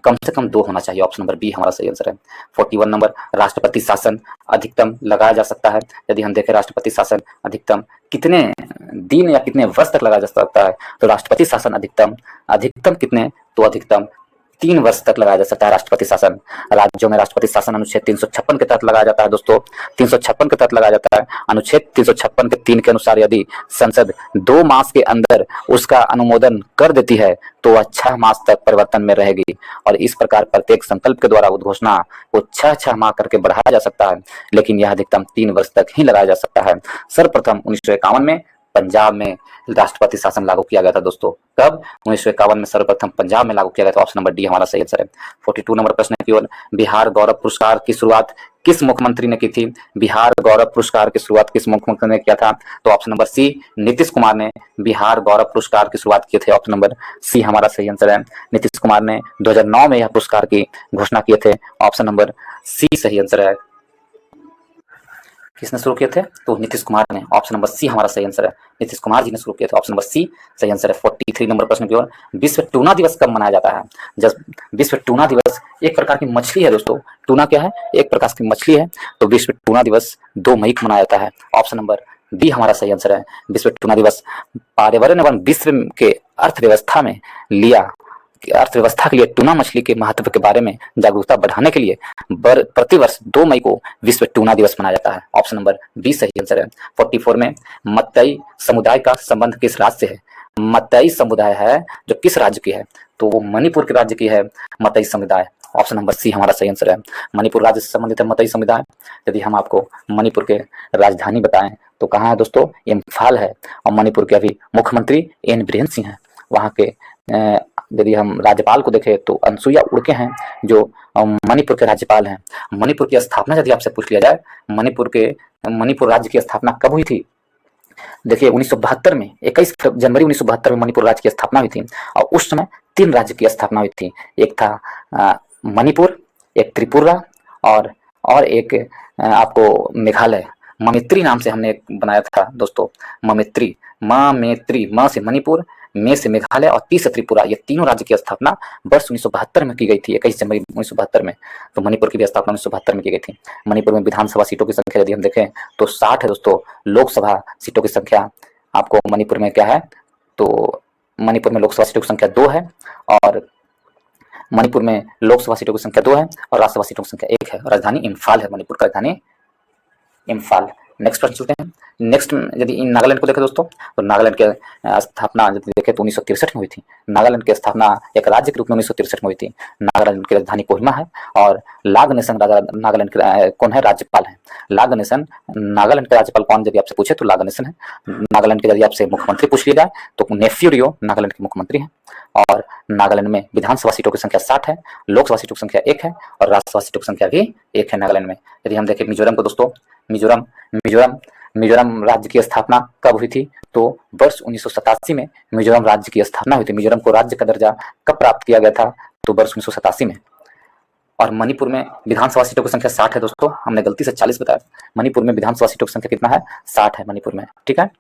कम से कम 2 होना चाहिए। ऑप्शन नंबर बी हमारा सही आंसर है। 41 नंबर, राष्ट्रपति शासन अधिकतम लगाया जा सकता है। यदि हम देखें राष्ट्रपति शासन अधिकतम कितने दिन या कितने वर्ष तक लगाया जा सकता है, तो राष्ट्रपति शासन अधिकतम कितने, तो अधिकतम 3 वर्ष तक लगाया जा सकता है राष्ट्रपति शासन। राज्यों में राष्ट्रपति शासन अनुच्छेद 356 के तहत लगाया जाता है दोस्तों, 356 के तहत लगाया जाता है। अनुच्छेद 356 के 3 के अनुसार यदि संसद 2 मास के अंदर उसका अनुमोदन कर देती है तो वह 6 मास तक परिवर्तन में रहेगी, और इस प्रकार प्रत्येक संकल्प के द्वारा उद्घोषणा को 6 माह करके बढ़ाया जा सकता है, लेकिन यह अधिकतम 3 वर्ष तक ही लगाया जा सकता है। सर्वप्रथम 1951 में पंजाब में राष्ट्रपति शासन लागू किया गया था दोस्तों। कब? 1951 में सर्वप्रथम पंजाब में लागू किया गया था। ऑप्शन नंबर डी हमारा सही आंसर है। 42 नंबर प्रश्न की ओर, बिहार गौरव पुरस्कार की शुरुआत किस मुख्यमंत्री ने की थी? बिहार गौरव पुरस्कार की शुरुआत किस मुख्यमंत्री ने किया था? तो option number C, Nitish Kumar ने बिहार गौरव पुरस्कार की शुरुआत की थे। ऑप्शन नंबर सी हमारा सही आंसर है। नीतीश कुमार ने 2009 में यह पुरस्कार की घोषणा किए थे। ऑप्शन नंबर सी सही आंसर है। किसने शुरू किए थे? तो नीतीश कुमार ने। ऑप्शन नंबर सी हमारा सही आंसर है। नीतीश कुमार जी ने शुरू किए थे। ऑप्शन नंबर सी सही आंसर है। 43 नंबर प्रश्न की ओर, विश्व टूना दिवस कब मनाया जाता है? जब विश्व टूना दिवस एक प्रकार की मछली है दोस्तों। टूना क्या है? एक प्रकार की मछली है। तो विश्व टूना दिवस 2 मई को मनाया जाता है। ऑप्शन नंबर बी हमारा सही आंसर है। विश्व टूना दिवस पर्यावरण एवं विश्व के अर्थव्यवस्था के लिए टूना मछली के महत्व के बारे में जागरूकता बढ़ाने के लिए प्रतिवर्ष 2 मई को विश्व टूना दिवस मनाया जाता है। ऑप्शन नंबर बी सही आंसर है। 44 में, मतई समुदाय का संबंध किस राज्य से है? मतई समुदाय है जो किस राज्य की है? तो वो मणिपुर के राज्य की है मतई समुदाय। ऑप्शन नंबर सी हमारा सही आंसर है। मणिपुर राज्य से संबंधित है मतई समुदाय। यदि हम आपको मणिपुर के राजधानी बताएं तो कहाँ है दोस्तों? इम्फाल है। और मणिपुर के अभी मुख्यमंत्री एन बीरेन सिंह हैं। वहाँ के यदि हम राज्यपाल को देखें तो अनसुईया उइके हैं जो मणिपुर के राज्यपाल हैं। मणिपुर की स्थापना यदि आपसे पूछ लिया जाए, मणिपुर राज्य की स्थापना कब हुई थी? देखिए 1972 में, 21 जनवरी 1972 में मणिपुर राज्य की स्थापना हुई थी। और उस समय 3 राज्य की स्थापना हुई थी। एक था मणिपुर, एक त्रिपुरा और एक आपको मेघालय। ममित्री नाम से हमने बनाया था दोस्तों। ममित्री, म से मणिपुर, में से मेघालय और 30 से त्रिपुरा। ये तीनों राज्य की स्थापना वर्ष 1972 में की गई थी, 21 जनवरी 1972 में। तो मणिपुर की भी स्थापना 1972 में की गई थी। मणिपुर में विधानसभा सीटों की संख्या यदि हम देखें तो 60 है दोस्तों। लोकसभा सीटों की संख्या आपको मणिपुर में क्या है? तो मणिपुर में लोकसभा सीटों की संख्या 2 है, और मणिपुर में लोकसभा सीटों की संख्या 2 है और राज्यसभा सीटों की संख्या 1 है। राजधानी इम्फाल है, मणिपुर का राजधानी इम्फाल। नेक्स्ट प्रश्न चलते हैं। नेक्स्ट यदि नागालैंड को देखें दोस्तों, तो नागालैंड की स्थापना यदि देखें तो 1963 में हुई थी। नागालैंड की स्थापना एक राज्य के रूप में 1963 में हुई थी। नागालैंड की राजधानी कोहिमा है, और लागनेसन नागालैंड के कौन है? राज्यपाल है लागनेसन। नागालैंड के राज्यपाल कौन यदि आपसे पूछे तो लागनेसन है। नागालैंड के यदि आपसे मुख्यमंत्री पूछ लिया जाए तो नेफ्यू रियो नागालैंड के मुख्यमंत्री हैं। और नागालैंड में विधानसभा सीटों की संख्या 60 है, लोकसभा सीटों की संख्या 1 है और राज्यसभा सीटों की संख्या भी 1 है नागालैंड में। यदि हम देखें मिजोरम को दोस्तों, मिजोरम राज्य की स्थापना कब हुई थी? तो वर्ष 1987 में मिजोरम राज्य की स्थापना हुई थी। मिजोरम को राज्य का दर्जा कब प्राप्त किया गया था? तो वर्ष 1987 में। और मणिपुर में विधानसभा सीटों की संख्या 60 है दोस्तों। हमने गलती से 40 बताया। मणिपुर में विधानसभा सीटों की संख्या कितना है? 60 है मणिपुर में, ठीक है।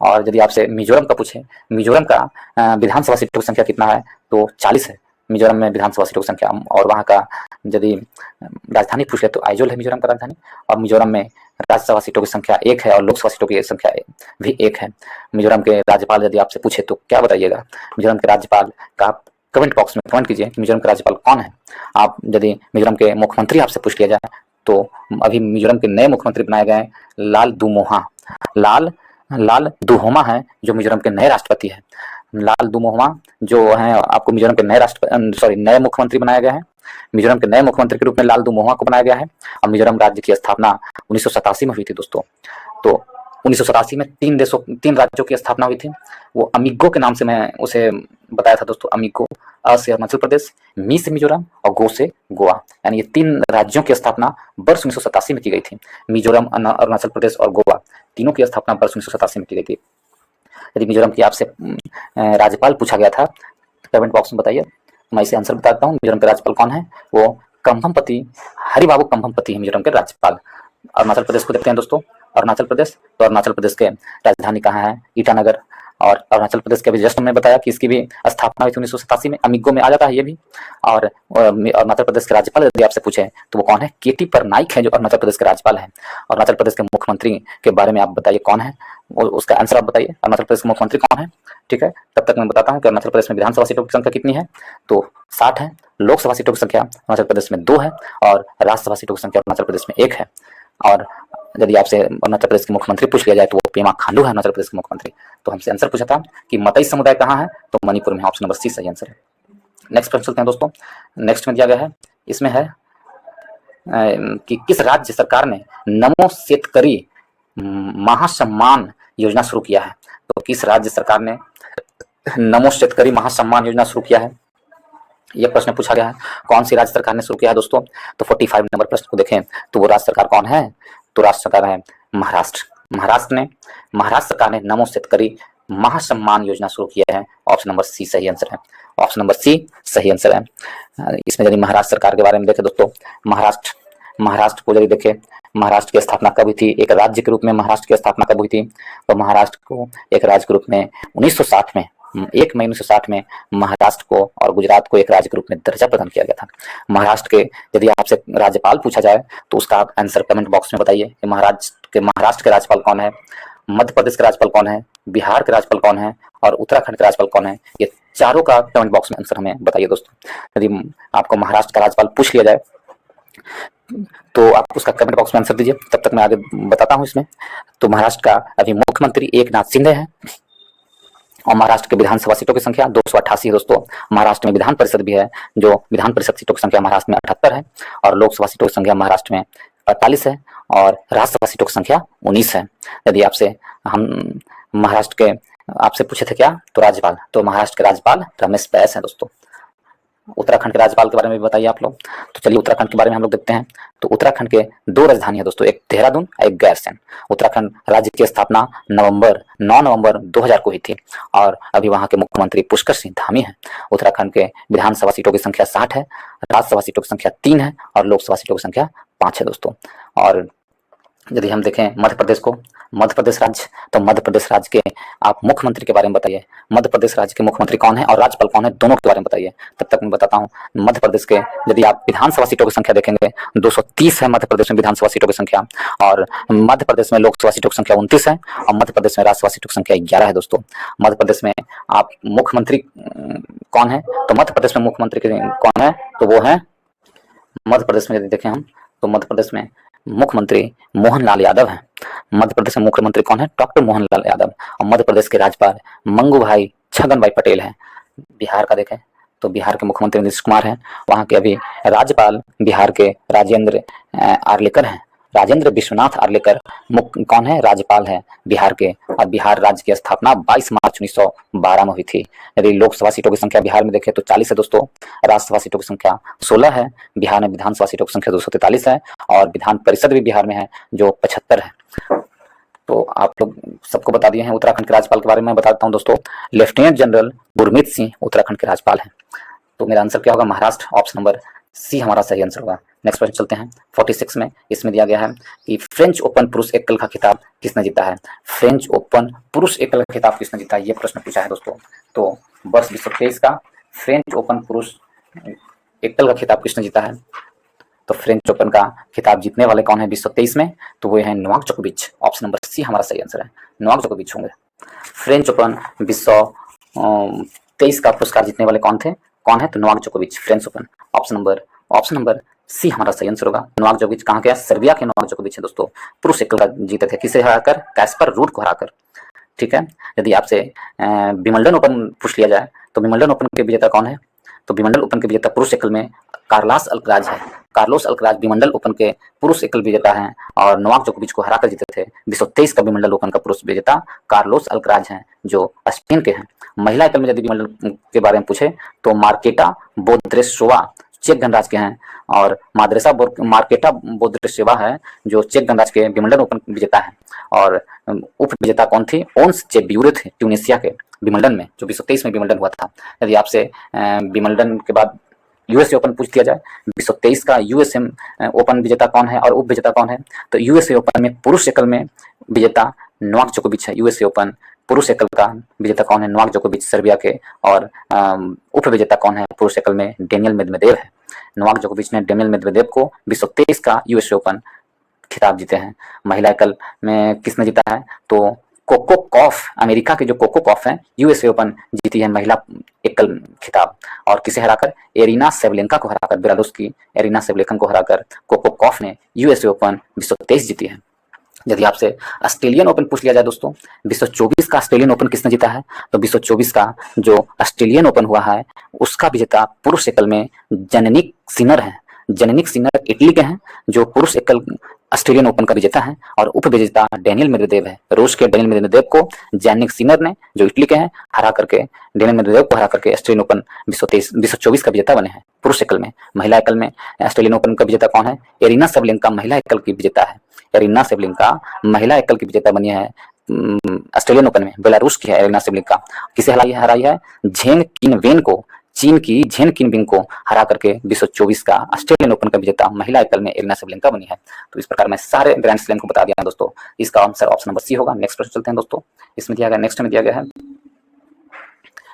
और यदि आपसे मिजोरम का पूछे, मिजोरम का विधानसभा सीटों की संख्या कितना है? तो 40 है मिजोरम में विधानसभा सीटों की संख्या। और वहाँ का यदि राजधानी पूछ ले तो आइजोल है मिजोरम का राजधानी। और मिजोरम में राज्यसभा सीटों की संख्या 1 है और लोकसभा सीटों की संख्या भी 1 है। मिजोरम के राज्यपाल यदि आपसे पूछे तो क्या बताइएगा? मिजोरम के राज्यपाल का कमेंट बॉक्स में कमेंट कीजिए कि मिजोरम के राज्यपाल कौन है। आप यदि मिजोरम के मुख्यमंत्री आपसे पूछ लिया जाए तो अभी मिजोरम के नए मुख्यमंत्री बनाए गए लाल दुहोमा है जो मिजोरम के नए राष्ट्रपति है। लाल दुहोमा जो है आपको मिजोरम के नए मुख्यमंत्री बनाए गए हैं। मिजोरम के नए मुख्यमंत्री के रूप में लाल दुहोमा को बनाया गया है। और मिजोरम राज्य की स्थापना 1987 में हुई थी दोस्तों। तो 1987 में 3 राज्यों की स्थापना हुई थी। वो अमिगो के नाम से मैं उसे बताया था दोस्तों। अमिगो, अ से अरुणाचल प्रदेश, मी से मिजोरम और गो से गोवा। यानी ये 3 राज्यों की स्थापना वर्ष 1987 में की गई थी। मिजोरम, अरुणाचल प्रदेश और गोवा तीनों की स्थापना वर्ष 1987 में की गई थी। यदि मिजोरम की आपसे राज्यपाल पूछा गया था तो कमेंट बॉक्स में बताइए, मैं इसे आंसर बताता हूँ। मिजोरम के राज्यपाल कौन है? वो कंभमपति हरिबाबू कंभमपति है मिजोरम के राज्यपाल। अरुणाचल प्रदेश को देखते हैं दोस्तों। अरुणाचल प्रदेश, तो अरुणाचल प्रदेश के राजधानी कहाँ है? ईटानगर। और अरुणाचल प्रदेश के अभी जस्ट हमने बताया कि इसकी भी स्थापना हुई थी 1987 में, अमिगो में आ जाता है ये भी। और अरुणाचल प्रदेश के राज्यपाल यदि आपसे पूछे तो वो कौन है? केटी परनाइक है जो अरुणाचल प्रदेश के राज्यपाल है। अरुणाचल प्रदेश के मुख्यमंत्री के बारे में आप बताइए कौन है, उसका आंसर आप बताइए। अरुणाचल प्रदेश के मुख्यमंत्री कौन है? ठीक है, तब तक मैं बताता हूँ कि अरुणाचल प्रदेश में विधानसभा सीटों की संख्या कितनी है। तो 60 है। लोकसभा सीटों की संख्या अरुणाचल प्रदेश में 2 है और राज्यसभा सीटों की संख्या अरुणाचल प्रदेश में 1 है। और यदि आपसे अरुणाचल प्रदेश के मुख्यमंत्री पूछ लिया जाए तो वो पेमा खांडू है अरुणाचल प्रदेश के मुख्यमंत्री। तो हमसे आंसर पूछा था कि मतई समुदाय कहाँ है, तो मणिपुर में। ऑप्शन नंबर सी सही आंसर है। नेक्स्ट प्रश्न चलते हैं दोस्तों। नेक्स्ट में दिया गया है, इसमें है कि किस राज्य सरकार ने नमो शेतकरी महासम्मान योजना शुरू किया है। तो किस राज्य सरकार ने नमो शेतकरी महासम्मान योजना शुरू किया है, यह प्रश्न पूछा गया है। कौन सी राज्य सरकार ने शुरू किया है दोस्तों? तो 45 नंबर प्रश्न को देखें तो वो राज्य सरकार कौन है? तो राज्य सरकार है महाराष्ट्र। महाराष्ट्र सरकार ने नमो शेतकरी महासम्मान योजना शुरू किया है। ऑप्शन नंबर सी सही आंसर है। ऑप्शन नंबर सी सही आंसर है। इसमें यदि महाराष्ट्र सरकार के बारे में देखें दोस्तों, महाराष्ट्र को यदि देखें, महाराष्ट्र की स्थापना कब हुई थी? एक राज्य के रूप में महाराष्ट्र की स्थापना कब हुई थी? तो महाराष्ट्र को एक राज्य के रूप में 1960 में 1 मई 1960 में महाराष्ट्र को और गुजरात को एक राज्य के रूप में दर्जा प्रदान किया गया था। महाराष्ट्र के यदि आपसे राज्यपाल पूछा जाए तो उसका आप आंसर कमेंट बॉक्स में बताइए कि महाराष्ट्र के राज्यपाल कौन है, मध्य प्रदेश के राज्यपाल कौन है, बिहार के राज्यपाल कौन है और उत्तराखंड के राज्यपाल कौन है। ये चारों का कमेंट बॉक्स में आंसर हमें बताइए दोस्तों। यदि आपको महाराष्ट्र का राज्यपाल पूछ लिया जाए तो आप उसका कमेंट बॉक्स में आंसर दीजिए, तब तक मैं आगे बताता हूँ इसमें। तो महाराष्ट्र का अभी मुख्यमंत्री एकनाथ शिंदे है और महाराष्ट्र के विधानसभा सीटों की संख्या 288 है दोस्तों। महाराष्ट्र में विधान परिषद भी है, जो विधान परिषद सीटों की संख्या महाराष्ट्र में 78 है और लोकसभा सीटों की संख्या महाराष्ट्र में 48 है और राज्यसभा सीटों की संख्या 19 है। यदि आपसे हम महाराष्ट्र के आपसे पूछे थे क्या, तो राज्यपाल, तो महाराष्ट्र के राज्यपाल रमेश बैस हैं दोस्तों। उत्तराखंड के राज्यपाल के बारे में भी बताइए आप लोग। तो चलिए उत्तराखंड के बारे में हम लोग देखते हैं। तो उत्तराखंड के 2 राजधानी है दोस्तों, एक देहरादून और एक गैरसैंण। उत्तराखंड राज्य की स्थापना 9 नवंबर 2000 को हुई थी और अभी वहां के मुख्यमंत्री पुष्कर सिंह धामी हैं। उत्तराखंड के विधानसभा सीटों की संख्या 60 है, राज्यसभा सीटों की संख्या 3 है और लोकसभा सीटों की संख्या 5 है दोस्तों। और यदि हम देखें मध्य प्रदेश को, मध्य प्रदेश राज्य, तो मध्य प्रदेश राज्य के आप मुख्यमंत्री के बारे में बताइए। मध्य प्रदेश राज्य के मुख्यमंत्री कौन है और राज्यपाल कौन है, दोनों के बारे में बताइए। तब तक मैं बताता हूँ। मध्य प्रदेश के यदि आप विधानसभा सीटों की संख्या देखेंगे 230 है मध्य प्रदेश में विधानसभा सीटों की संख्या, और मध्य प्रदेश में लोकसभा सीटों की संख्या 29 है और मध्य प्रदेश में राज्यसभा सीटों की संख्या 11 है दोस्तों। मध्य प्रदेश में आप मुख्यमंत्री कौन है, तो मध्य प्रदेश में मुख्यमंत्री कौन है, तो वो है मध्य प्रदेश में यदि देखें हम तो मध्य प्रदेश में मुख्यमंत्री मोहनलाल यादव हैं। मध्य प्रदेश में मुख्यमंत्री कौन है, डॉक्टर मोहनलाल यादव। और मध्य प्रदेश के राज्यपाल मंगू भाई छगन भाई पटेल हैं। बिहार का देखें तो बिहार के मुख्यमंत्री नीतीश कुमार हैं। वहाँ के अभी राज्यपाल बिहार के राजेंद्र आर्लेकर हैं। राजेंद्र विश्वनाथ आर्लेकर कौन है, राज्यपाल है बिहार के। और बिहार राज्य की स्थापना 22 मार्च 1912 में हुई थी। यदि लोकसभा सीटों की संख्या बिहार में देखें तो 40 है दोस्तों, राज्यसभा सीटों की संख्या 16 है। बिहार में विधानसभा सीटों की संख्या 243 है और विधान परिषद भी बिहार में है जो 75 है। तो आप लोग सबको बता दिए हैं। उत्तराखंड के राज्यपाल के बारे में बताता हूँ दोस्तों। लेफ्टिनेंट जनरल गुरमीत सिंह उत्तराखंड के राज्यपाल हैं। तो मेरा आंसर क्या होगा, महाराष्ट्र। ऑप्शन नंबर सी हमारा सही आंसर होगा। नेक्स्ट प्रश्न चलते हैं 46 में। इसमें दिया गया है कि फ्रेंच ओपन पुरुष एकल का खिताब किसने जीता है। फ्रेंच ओपन पुरुष एकल का खिताब किसने जीता है, ये प्रश्न पूछा है दोस्तों। तो वर्ष 2023 का फ्रेंच ओपन पुरुष एकल का खिताब किसने जीता है। तो फ्रेंच ओपन का खिताब जीतने वाले कौन है 2023 में, तो वो है नोवाक जोकोविच। ऑप्शन नंबर सी हमारा सही आंसर है, नोवाक जोकोविच होंगे। फ्रेंच ओपन 2023 का पुरस्कार जीतने वाले कौन है, तो नोवाक जोकोविच, French Open. Option number C हमारा सही आंसर होगा। नोवाक जोकोविच कहाँ के, सर्बिया के नोवाक जोकोविच है दोस्तों। पुरुष एकल का जीते थे, किसे हराकर, कैस्पर रूड को हराकर। ठीक है। यदि आपसे विंबलडन ओपन पूछ लिया जाए तो विंबलडन ओपन के विजेता कौन है, तो विंबलडन ओपन के विजेता पुरुष एकल में कार्लोस अल्कराज है। कार्लोस अल्कराज विंबलडन ओपन के पुरुष एकल विजेता हैं और नोवाक जोकोविच को हराकर जीते थे। 2023 का विंबलडन ओपन का पुरुष विजेता कार्लोस अल्कराज हैं जो स्पेन के हैं। महिला एकल में यदि विंबलडन के बारे में पूछे तो मार्केटा बोद्रेसोवा चेक गणराज्य के हैं, और माद्रेसा मार्केटा बोद्रिसेवा है जो चेक गणराज्य के विंबलडन ओपन विजेता है। और उप विजेता कौन थी? ओन्स जेब्यूरे थे ट्यूनिसिया के विंबलडन में, जो 2023 में विंबलडन हुआ था। यदि आपसे विंबलडन के बाद यूएसए ओपन पूछ दिया जाए, 2023 का यूएसएम ओपन विजेता कौन है और उप विजेता कौन है, तो यूएसए ओपन में पुरुष एकल में विजेता नोवाक जोकोविच है। यूएसए ओपन पुरुष एकल का विजेता कौन है? नोवाक जोकोविच सर्बिया के। और उप विजेता कौन है पुरुष एकल में? डेनियल मेदवेदेव है। नोवाक जोकोविच ने डेनियल मेदवेदेव को 2023 का यूएसए ओपन खिताब जीते हैं। महिला एकल में किसने जीता है? तो कोको कॉफ, अमेरिका के जो कोको कॉफ है, यूएसए ओपन जीती है महिला एकल खिताब। और किसे हराकर? एरिना सेवलेंका को हराकर, बेलारूस की एरिना सेवलेंका को हराकर कोको कॉफ ने यूएसए ओपन 2023 जीती है। यदि आपसे ऑस्ट्रेलियन ओपन पूछ लिया जाए दोस्तों, 2024 का ऑस्ट्रेलियन ओपन किसने जीता है? तो 2024 का जो ऑस्ट्रेलियन ओपन हुआ है उसका विजेता पुरुष एकल में जेनिक सिनर है। जेनिक सिनर इटली के हैं जो पुरुष एकल ऑस्ट्रेलियन ओपन का विजेता है। और उप विजेता डेनियल मेदवेदेव है। रूस के डेनियल मेदवेदेव को जेनिक सिनर ने, जो इटली के हैं, हरा करके, डेनियल मेदवेदेव को हरा करके ऑस्ट्रेलियन ओपन 2024 का विजेता बने हैं पुरुष एकल में। महिला एकल में ऑस्ट्रेलियन ओपन का विजेता कौन है? एरिना सेवलेंका महिला एकल की विजेता है। एरिना सेवलेंका महिला एकल की विजेता बनी है ऑस्ट्रेलियन ओपन में। बेलारूस की है एरिना सेवलेंका। किसे हराई है? झेन किनवेन को, चीन की झेन किनबिन को हरा करके 2024 का ऑस्ट्रेलियन ओपन का विजेता महिला एकल में एरिना सेवलेंका बनी है। तो इस प्रकार मैं सारे ग्रैंड स्लैम को बता दिया दोस्तों। इसका आंसर ऑप्शन नंबर सी होगा। नेक्स्ट प्रश्न चलते हैं दोस्तों। इसमें दिया गया, नेक्स्ट में दिया गया है,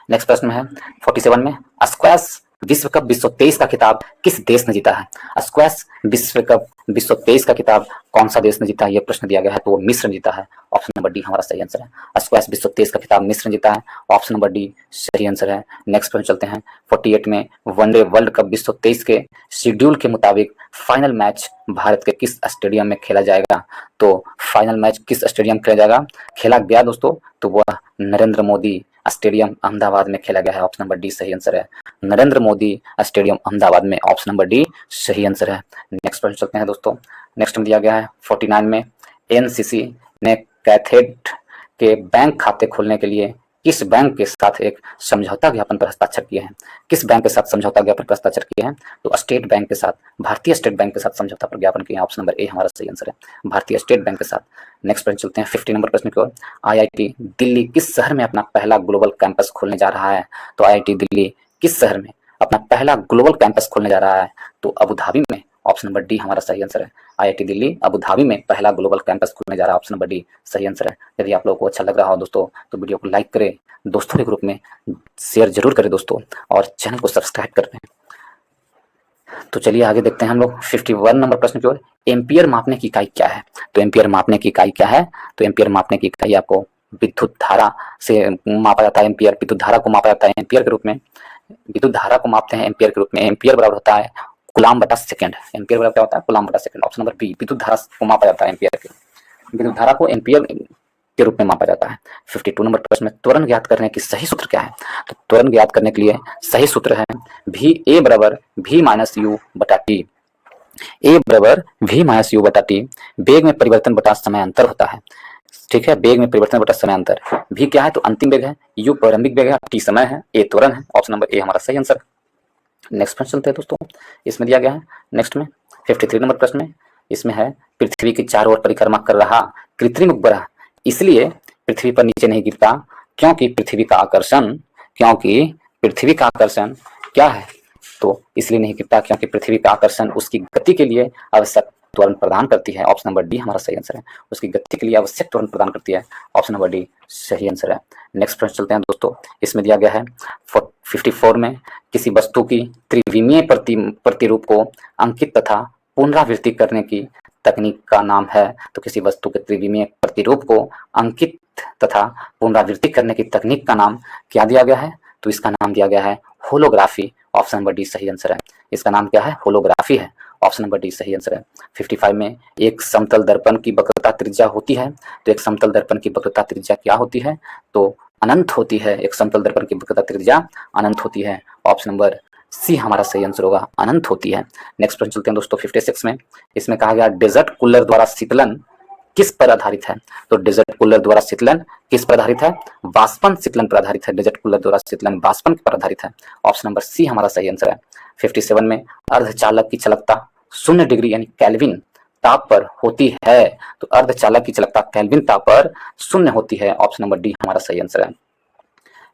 नेक्स्ट प्रश्न है 47 में, स्क्वैश विश्व कप 2023 का खिताब किस देश ने जीता है? स्क्वैश विश्व कप 2023 का खिताब कौन सा देश ने जीता है? यह प्रश्न दिया गया है, तो वो मिस्र ने जीता है। ऑप्शन नंबर डी हमारा सही आंसर है। स्क्वैश 2023 का खिताब मिस्र ने जीता है। ऑप्शन नंबर डी सही आंसर है। नेक्स्ट प्रश्न चलते हैं 48 में, वनडे वर्ल्ड कप 2023 के शेड्यूल के मुताबिक फाइनल मैच भारत के किस स्टेडियम में खेला जाएगा? तो फाइनल मैच किस स्टेडियम में खेला जाएगा? खेला गया दोस्तों, तो वह नरेंद्र मोदी स्टेडियम अहमदाबाद में खेला गया है। ऑप्शन नंबर डी सही आंसर है। नरेंद्र मोदी स्टेडियम अहमदाबाद में, ऑप्शन नंबर डी सही आंसर है। नेक्स्ट प्रश्न चलते हैं दोस्तों। नेक्स्ट में दिया गया है 49 में, एनसीसी ने कैथेड के बैंक खाते खोलने के लिए किस बैंक के साथ एक समझौता ज्ञापन पर हस्ताक्षर किए हैं? किस बैंक के साथ समझौता ज्ञापन पर हस्ताक्षर किए हैं? तो स्टेट बैंक के साथ, भारतीय स्टेट बैंक के साथ समझौता पर ज्ञापन किए हैं। ऑप्शन नंबर ए हमारा सही आंसर है, भारतीय स्टेट बैंक के साथ। नेक्स्ट प्रश्न चलते हैं 50 नंबर प्रश्न की ओर। आईआईटी दिल्ली किस शहर में अपना पहला ग्लोबल कैंपस खोलने जा रहा है? तो आईआईटी दिल्ली किस शहर में अपना पहला ग्लोबल कैंपस खोलने जा रहा है? तो अबू धाबी में। ऑप्शन नंबर डी हमारा सही आंसर है। आईआईटी दिल्ली अबू धाबी में पहला ग्लोबल कैंपस खोलने जा रहा है। ऑप्शन नंबर डी सही आंसर है। यदि आप लोगों को अच्छा लग रहा हो दोस्तों तो वीडियो को लाइक करें, दोस्तों के ग्रुप में शेयर जरूर करें दोस्तों, और चैनल को सब्सक्राइब कर लें। तो चलिए आगे देखते हैं हम लोग 51 नंबर प्रश्न की ओर। एम्पियर मापने की इकाई क्या है? तो एम्पियर मापने की इकाई क्या है? तो एम्पियर मापने की इकाई आपको विद्युत धारा से मापा जाता है। एम्पियर विद्युत धारा को मापा जाता है एम्पियर के रूप में। विद्युत धारा को मापते हैं एम्पियर के रूप में। एम्पियर बराबर होता है कूलाम बटा सेकंड। एम्पियर बराबर क्या होता है? कूलाम बटा सेकंड। ऑप्शन नंबर बी, विद्युत धारा को मापा जाता है एम्पियर के, विद्युत धारा को एम्पियर के रूप में मापा जाता है। 52 नंबर प्रश्न में, त्वरण ज्ञात करने की सही सूत्र क्या है? तो त्वरण ज्ञात करने के लिए सही सूत्र है भी ए बराबर v माइनस यू बटा टी। ए बराबर v माइनस यू बटा टी। वेग में परिवर्तन बटा समय अंतर होता है। ठीक है, वेग में परिवर्तन बटा समय अंतर। v क्या है? तो अंतिम वेग है, u प्रारंभिक वेग है, t समय है, a त्वरण है। ऑप्शन नंबर ए हमारा सही आंसर। नेक्स्ट प्रश्न चलते हैं दोस्तों। इसमें दिया गया है नेक्स्ट में 53 नंबर प्रश्न में, इसमें है पृथ्वी की चारों ओर परिक्रमा कर रहा कृत्रिम उपग्रह इसलिए पृथ्वी पर नीचे नहीं गिरता क्योंकि पृथ्वी का आकर्षण क्या है? तो इसलिए नहीं गिरता क्योंकि पृथ्वी का आकर्षण उसकी गति के लिए आवश्यक त्वरण प्रदान करती है। ऑप्शन नंबर डी हमारा सही आंसर है। उसकी गति के लिए आवश्यक त्वरण प्रदान करती है। ऑप्शन नंबर डी सही आंसर है। नेक्स्ट प्रश्न चलते हैं दोस्तों। इसमें दिया गया है 54 में, किसी वस्तु की त्रिविमीय प्रतिरूप को अंकित तथा पुनरावृत्ति करने की तकनीक का नाम है। तो किसी वस्तु के त्रिविमीय प्रतिरूप को अंकित तथा पुनरावृत्ति करने की तकनीक का नाम क्या दिया गया है? तो इसका नाम दिया गया है होलोग्राफी। ऑप्शन नंबर डी सही आंसर है। इसका नाम क्या है? होलोग्राफी है। ऑप्शन नंबर डी सही आंसर है। 55 में, एक समतल दर्पण की वक्रता त्रिज्या होती है। तो एक समतल दर्पण की वक्रता त्रिज्या क्या होती है? तो अनंत होती है। एक समतल दर्पण की वक्रता त्रिज्या अनंत होती है। ऑप्शन नंबर सी हमारा सही आंसर होगा, अनंत होती है। नेक्स्ट प्रश्न चलते हैं दोस्तों 56 में। इसमें कहा गया डेजर्ट कूलर द्वारा शीतलन किस पर आधारित है? तो डेजर्ट कूलर द्वारा शीतलन किस पर आधारित है? वाष्पन शीतलन पर आधारित है। डेजर्ट कूलर द्वारा शीतलन वाष्पन पर आधारित है। ऑप्शन नंबर सी हमारा सही आंसर है। 57 में अर्धचालक की चालकता 0 डिग्री यानी केल्विन ताप पर होती है। तो अर्धचालक की चालकता केल्विन ताप पर 0 होती है। ऑप्शन नंबर डी हमारा सही आंसर है।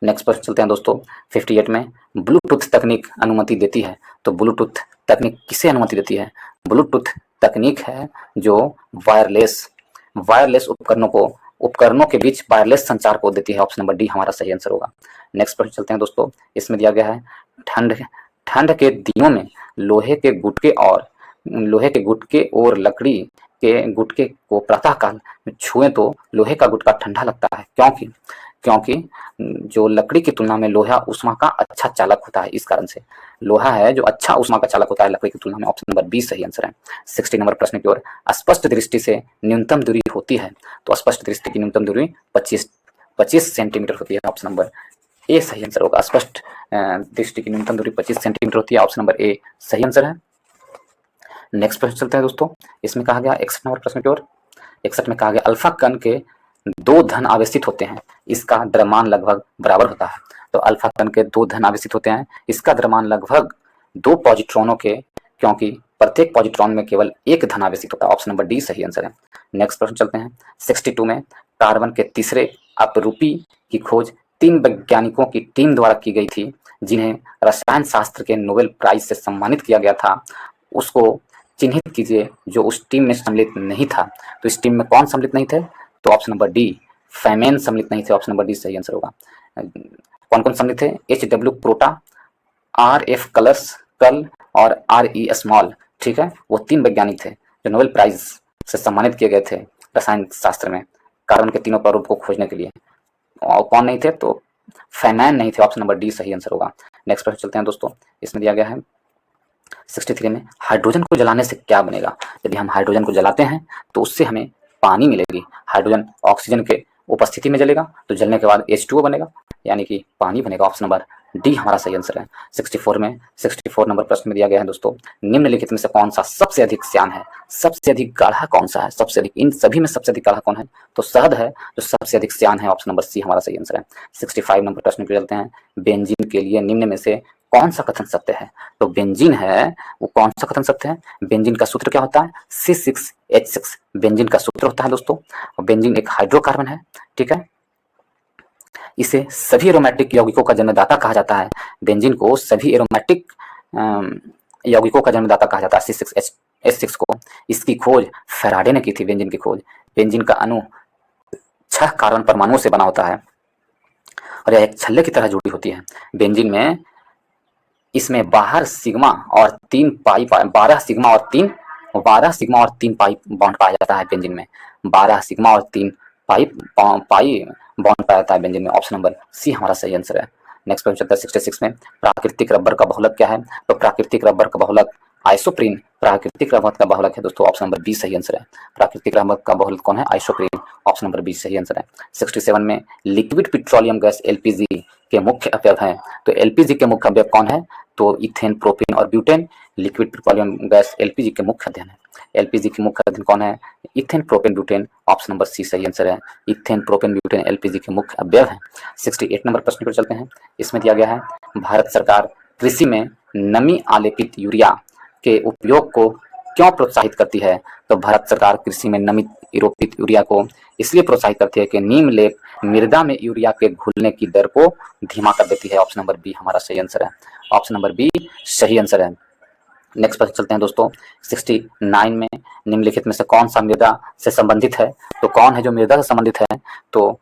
नेक्स्ट प्रश्न चलते हैं दोस्तों। 58 में ब्लूटूथ तकनीक अनुमति देती है। तो ब्लूटूथ तकनीक किसे अनुमति देती है? ब्लूटूथ तकनीक है जो वायरलेस उपकरणों के बीच वायरलेस संचार को देती है। ऑप्शन नंबर डी हमारा सही आंसर होगा। नेक्स्ट प्रश्न चलते हैं दोस्तों। इसमें दिया गया है ठंड के दिनों में लोहे के गुटके और लकड़ी के गुटके को प्रातःकाल में छुएं तो लोहे का गुटका ठंडा लगता है। क्योंकि जो लकड़ी की तुलना में लोहा ऊष्मा का अच्छा चालक होता है। इस कारण से लोहा है जो अच्छा ऊष्मा का चालक होता है लकड़ी की तुलना में। ऑप्शन नंबर बी सही आंसर है। 60 नंबर प्रश्न की ओर। स्पष्ट दृष्टि से न्यूनतम दूरी होती है। तो स्पष्ट दृष्टि की न्यूनतम दूरी 25 सेंटीमीटर होती है। ऑप्शन नंबर ए सही आंसर होगा। स्पष्ट दृष्टि की न्यूनतम दूरी 25 सेंटीमीटर होती है। ऑप्शन नंबर ए सही आंसर है। नेक्स्ट प्रश्न चलते हैं दोस्तों। इसमें कहा गया 61 नंबर प्रश्न की ओर। 61 में कहा गया अल्फा कण के 2 धन आवेशित होते हैं, इसका द्रव्यमान लगभग बराबर होता है। तो अल्फा कण के 2 धन आवेशित होते हैं, इसका द्रव्यमान लगभग 2 पॉजिट्रॉनों के, क्योंकि प्रत्येक पॉजिट्रॉन में केवल 1 धन आवेशित होता है। ऑप्शन नंबर डी सही आंसर है। नेक्स्ट प्रश्न चलते हैं। 62 में कार्बन के तीसरे अपरूपी की खोज 3 वैज्ञानिकों की टीम द्वारा की गई थी, जिन्हें रसायन शास्त्र के नोबेल प्राइज से सम्मानित किया गया था। उसको चिन्हित कीजिए जो उस टीम में सम्मिलित नहीं था। तो इस टीम में कौन सम्मिलित नहीं थे? तो ऑप्शन नंबर डी फेमेन सम्मिलित नहीं थे। ऑप्शन नंबर डी सही आंसर होगा। कौन कौन सम्मिलित थे? HW प्रोटा, RF कर्ल और RE स्मॉल। ठीक है, वो 3 वैज्ञानिक थे जो नोबेल प्राइज से सम्मानित किए गए थे रसायन शास्त्र में कार्बन के तीनों प्रारूप को खोजने के लिए। और कौन नहीं थे? तो फेमैन नहीं थे। ऑप्शन नंबर डी सही आंसर होगा। नेक्स्ट प्रश्न चलते हैं दोस्तों। इसमें दिया गया है 63 में हाइड्रोजन को जलाने से क्या बनेगा? यदि हम हाइड्रोजन को जलाते हैं तो उससे हमें पानी मिलेगी। हाइड्रोजन ऑक्सीजन के उपस्थिति में जलेगा तो जलने के बाद H2O बनेगा, यानी कि पानी बनेगा। ऑप्शन नंबर डी हमारा सही आंसर है। 64 नंबर प्रश्न में दिया गया है दोस्तों, निम्नलिखित में से कौन सा सबसे अधिक श्यान है? सबसे अधिक गाढ़ा कौन सा है? सबसे अधिक, इन सभी में सबसे अधिक गाढ़ा कौन है? तो शहद है जो सबसे अधिक श्यान है। ऑप्शन नंबर सी हमारा सही आंसर है। 65 नंबर प्रश्न पे चलते हैं। बेंजीन के लिए निम्न में से कौन सा कथन सत्य है? तो बेंजीन है वो कौन सा कथन सत्य है? बेंजीन का सूत्र क्या होता है? C6H6 बेंजीन का सूत्र होता है दोस्तों। और बेंजीन एक हाइड्रोकार्बन है। ठीक है, इसे सभी एरोमेटिक यौगिकों का जन्मदाता कहा जाता है। बेंजीन को सभी एरोमेटिक यौगिकों का जन्मदाता कहा जाता है, C6H6 को। इसकी खोज फैराडे ने की थी। बेंजीन की खोज। बेंजीन का अणु 6 कार्बन परमाणुओं से बना होता है और यह एक छल्ले की तरह जुड़ी होती है। बेंजीन में इसमें 12 सिग्मा और 3 पाई बॉन्ड पाया जाता है बेंजीन में। 12 सिग्मा और 3 पाई बॉन्ड पाया जाता है बेंजीन में। ऑप्शन नंबर सी हमारा सही आंसर है। नेक्स्ट क्वेश्चन चलता है 66 में। प्राकृतिक रबर का बहुलक क्या है? तो प्राकृतिक रबर का बहुलक आइसोप्रीन प्राकृतिक रबर का बहुलक है दोस्तों। ऑप्शन नंबर बी सही आंसर है। प्राकृतिक रबर का बहुलक कौन है? आइसोप्रीन। ऑप्शन नंबर बी सही आंसर है। 67 में लिक्विड पेट्रोलियम गैस LPG के मुख्य अवयव हैं। तो LPG के मुख्य अवयव कौन है? तो इथेन, प्रोपेन और butane liquid petroleum gas LPG के मुख्य अध्ययन है। LPG के मुख्य अध्ययन कौन है? Ethane, propane, butane. Option number C सही आंसर है। इथेन, प्रोपेन, ब्यूटेन LPG के मुख्य अवयव हैं। 68 नंबर प्रश्न पर चलते हैं। इसमें दिया गया है भारत सरकार कृषि में नमी आलेपित यूरिया के उपयोग को क्यों प्रोत्साहित करती है? तो भारत सरकार कृषि में नमी आलेपित यूरिया को इसलिए प्रोत्साहित करती है कि नीम लेप मृदा में यूरिया के घुलने की दर को धीमा कर देती है। ऑप्शन नंबर बी हमारा सही आंसर है। ऑप्शन नंबर बी सही आंसर है। नेक्स्ट प्रश्न चलते हैं दोस्तों। 69 में निम्नलिखित में से कौन सा मृदा से संबंधित है? तो कौन है जो मृदा से संबंधित है? तो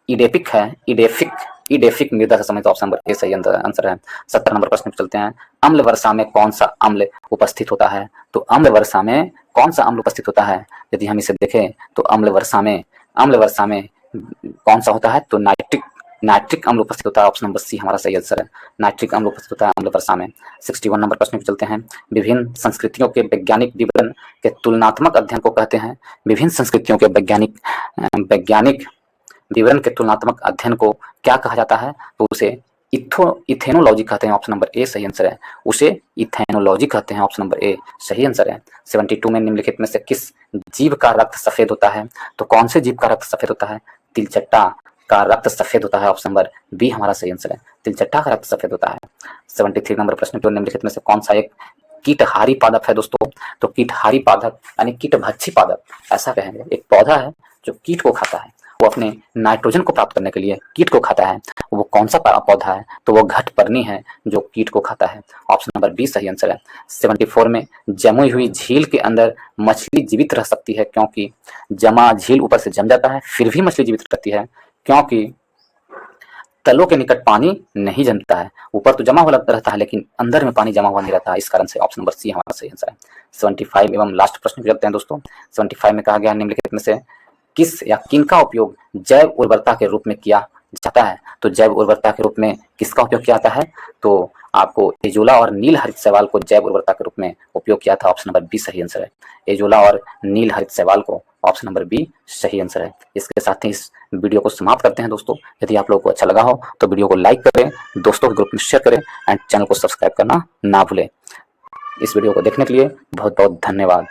इडेपिक है। इडेफिक मृदा से संबंधित। ऑप्शन नंबर ए सही आंसर है। 70 नंबर प्रश्न पे चलते हैं। अम्ल वर्षा में कौन सा अम्ल उपस्थित होता है? तो अम्ल वर्षा में कौन सा अम्ल उपस्थित होता है? यदि हम इसे देखें तो अम्ल वर्षा में कौन सा होता है? तो नाइट्रिक अम्ल उपस्थित होता है। ऑप्शन नंबर सी हमारा सही आंसर है। नाइट्रिक अम्ल उपस्थित होता है अम्ल वर्षा में। 61 नंबर प्रश्न पे चलते हैं। विभिन्न संस्कृतियों के वैज्ञानिक विवरण के तुलनात्मक अध्ययन को कहते हैं। विभिन्न संस्कृतियों के वैज्ञानिक विवरण के तुलनात्मक अध्ययन को क्या कहा जाता है? तो उसे इथेनोलॉजी कहते हैं। ऑप्शन नंबर ए सही आंसर है। उसे इथेनोलॉजी कहते हैं। ऑप्शन नंबर ए सही आंसर है। 72 में निम्नलिखित में से किस जीव का रक्त सफेद होता है? तो कौन से जीव का रक्त सफेद होता है? तिलचट्टा, का रक्त सफेद होता है? ऑप्शन नंबर बी हमारा सही आंसर है। तिलचट्टा का रक्त सफेद होता है। 73 नंबर प्रश्न केवल निम्नलिखित में से कौन सा एक कीटहारी पादप है दोस्तों? तो कीटहारी पादप यानी कीटभक्षी पादप ऐसा कहेंगे। एक पौधा है जो कीट को खाता है, वो अपने नाइट्रोजन को प्राप्त करने के लिए कीट को खाता है। वो कौन सा पौधा है? तो वो घटपर्णी है जो कीट को खाता है। ऑप्शन नंबर बी सही आंसर है। 74 में जमी हुई झील के अंदर मछली जीवित रह सकती है क्योंकि जमा झील ऊपर से जम जाता है फिर भी मछली जीवित रहती है क्योंकि तलों के निकट पानी नहीं जमता है। ऊपर तो जमा हुआ रहता है लेकिन अंदर में पानी जमा हुआ नहीं रहता है, इस कारण से ऑप्शन नंबर सी हमारा सही आंसर है। 75 एवं लास्ट प्रश्न को चलते हैं दोस्तों। 75 में कहा गया निम्नलिखित में से किस या किनका उपयोग जैव उर्वरता के रूप में किया जाता है? तो जैव उर्वरता के रूप में किसका उपयोग किया जाता है? तो आपको एजोला और नील हरित शैवाल को जैव उर्वरता के रूप में उपयोग किया था। ऑप्शन नंबर बी सही आंसर है। एजोला और नील हरित शैवाल को ऑप्शन नंबर बी सही आंसर है। इसके साथ ही इस वीडियो को समाप्त करते हैं दोस्तों। यदि आप लोगों को अच्छा लगा हो तो वीडियो को लाइक करें, दोस्तों के ग्रुप में शेयर करें एंड चैनल को सब्सक्राइब करना ना भूलें। इस वीडियो को देखने के लिए बहुत बहुत धन्यवाद।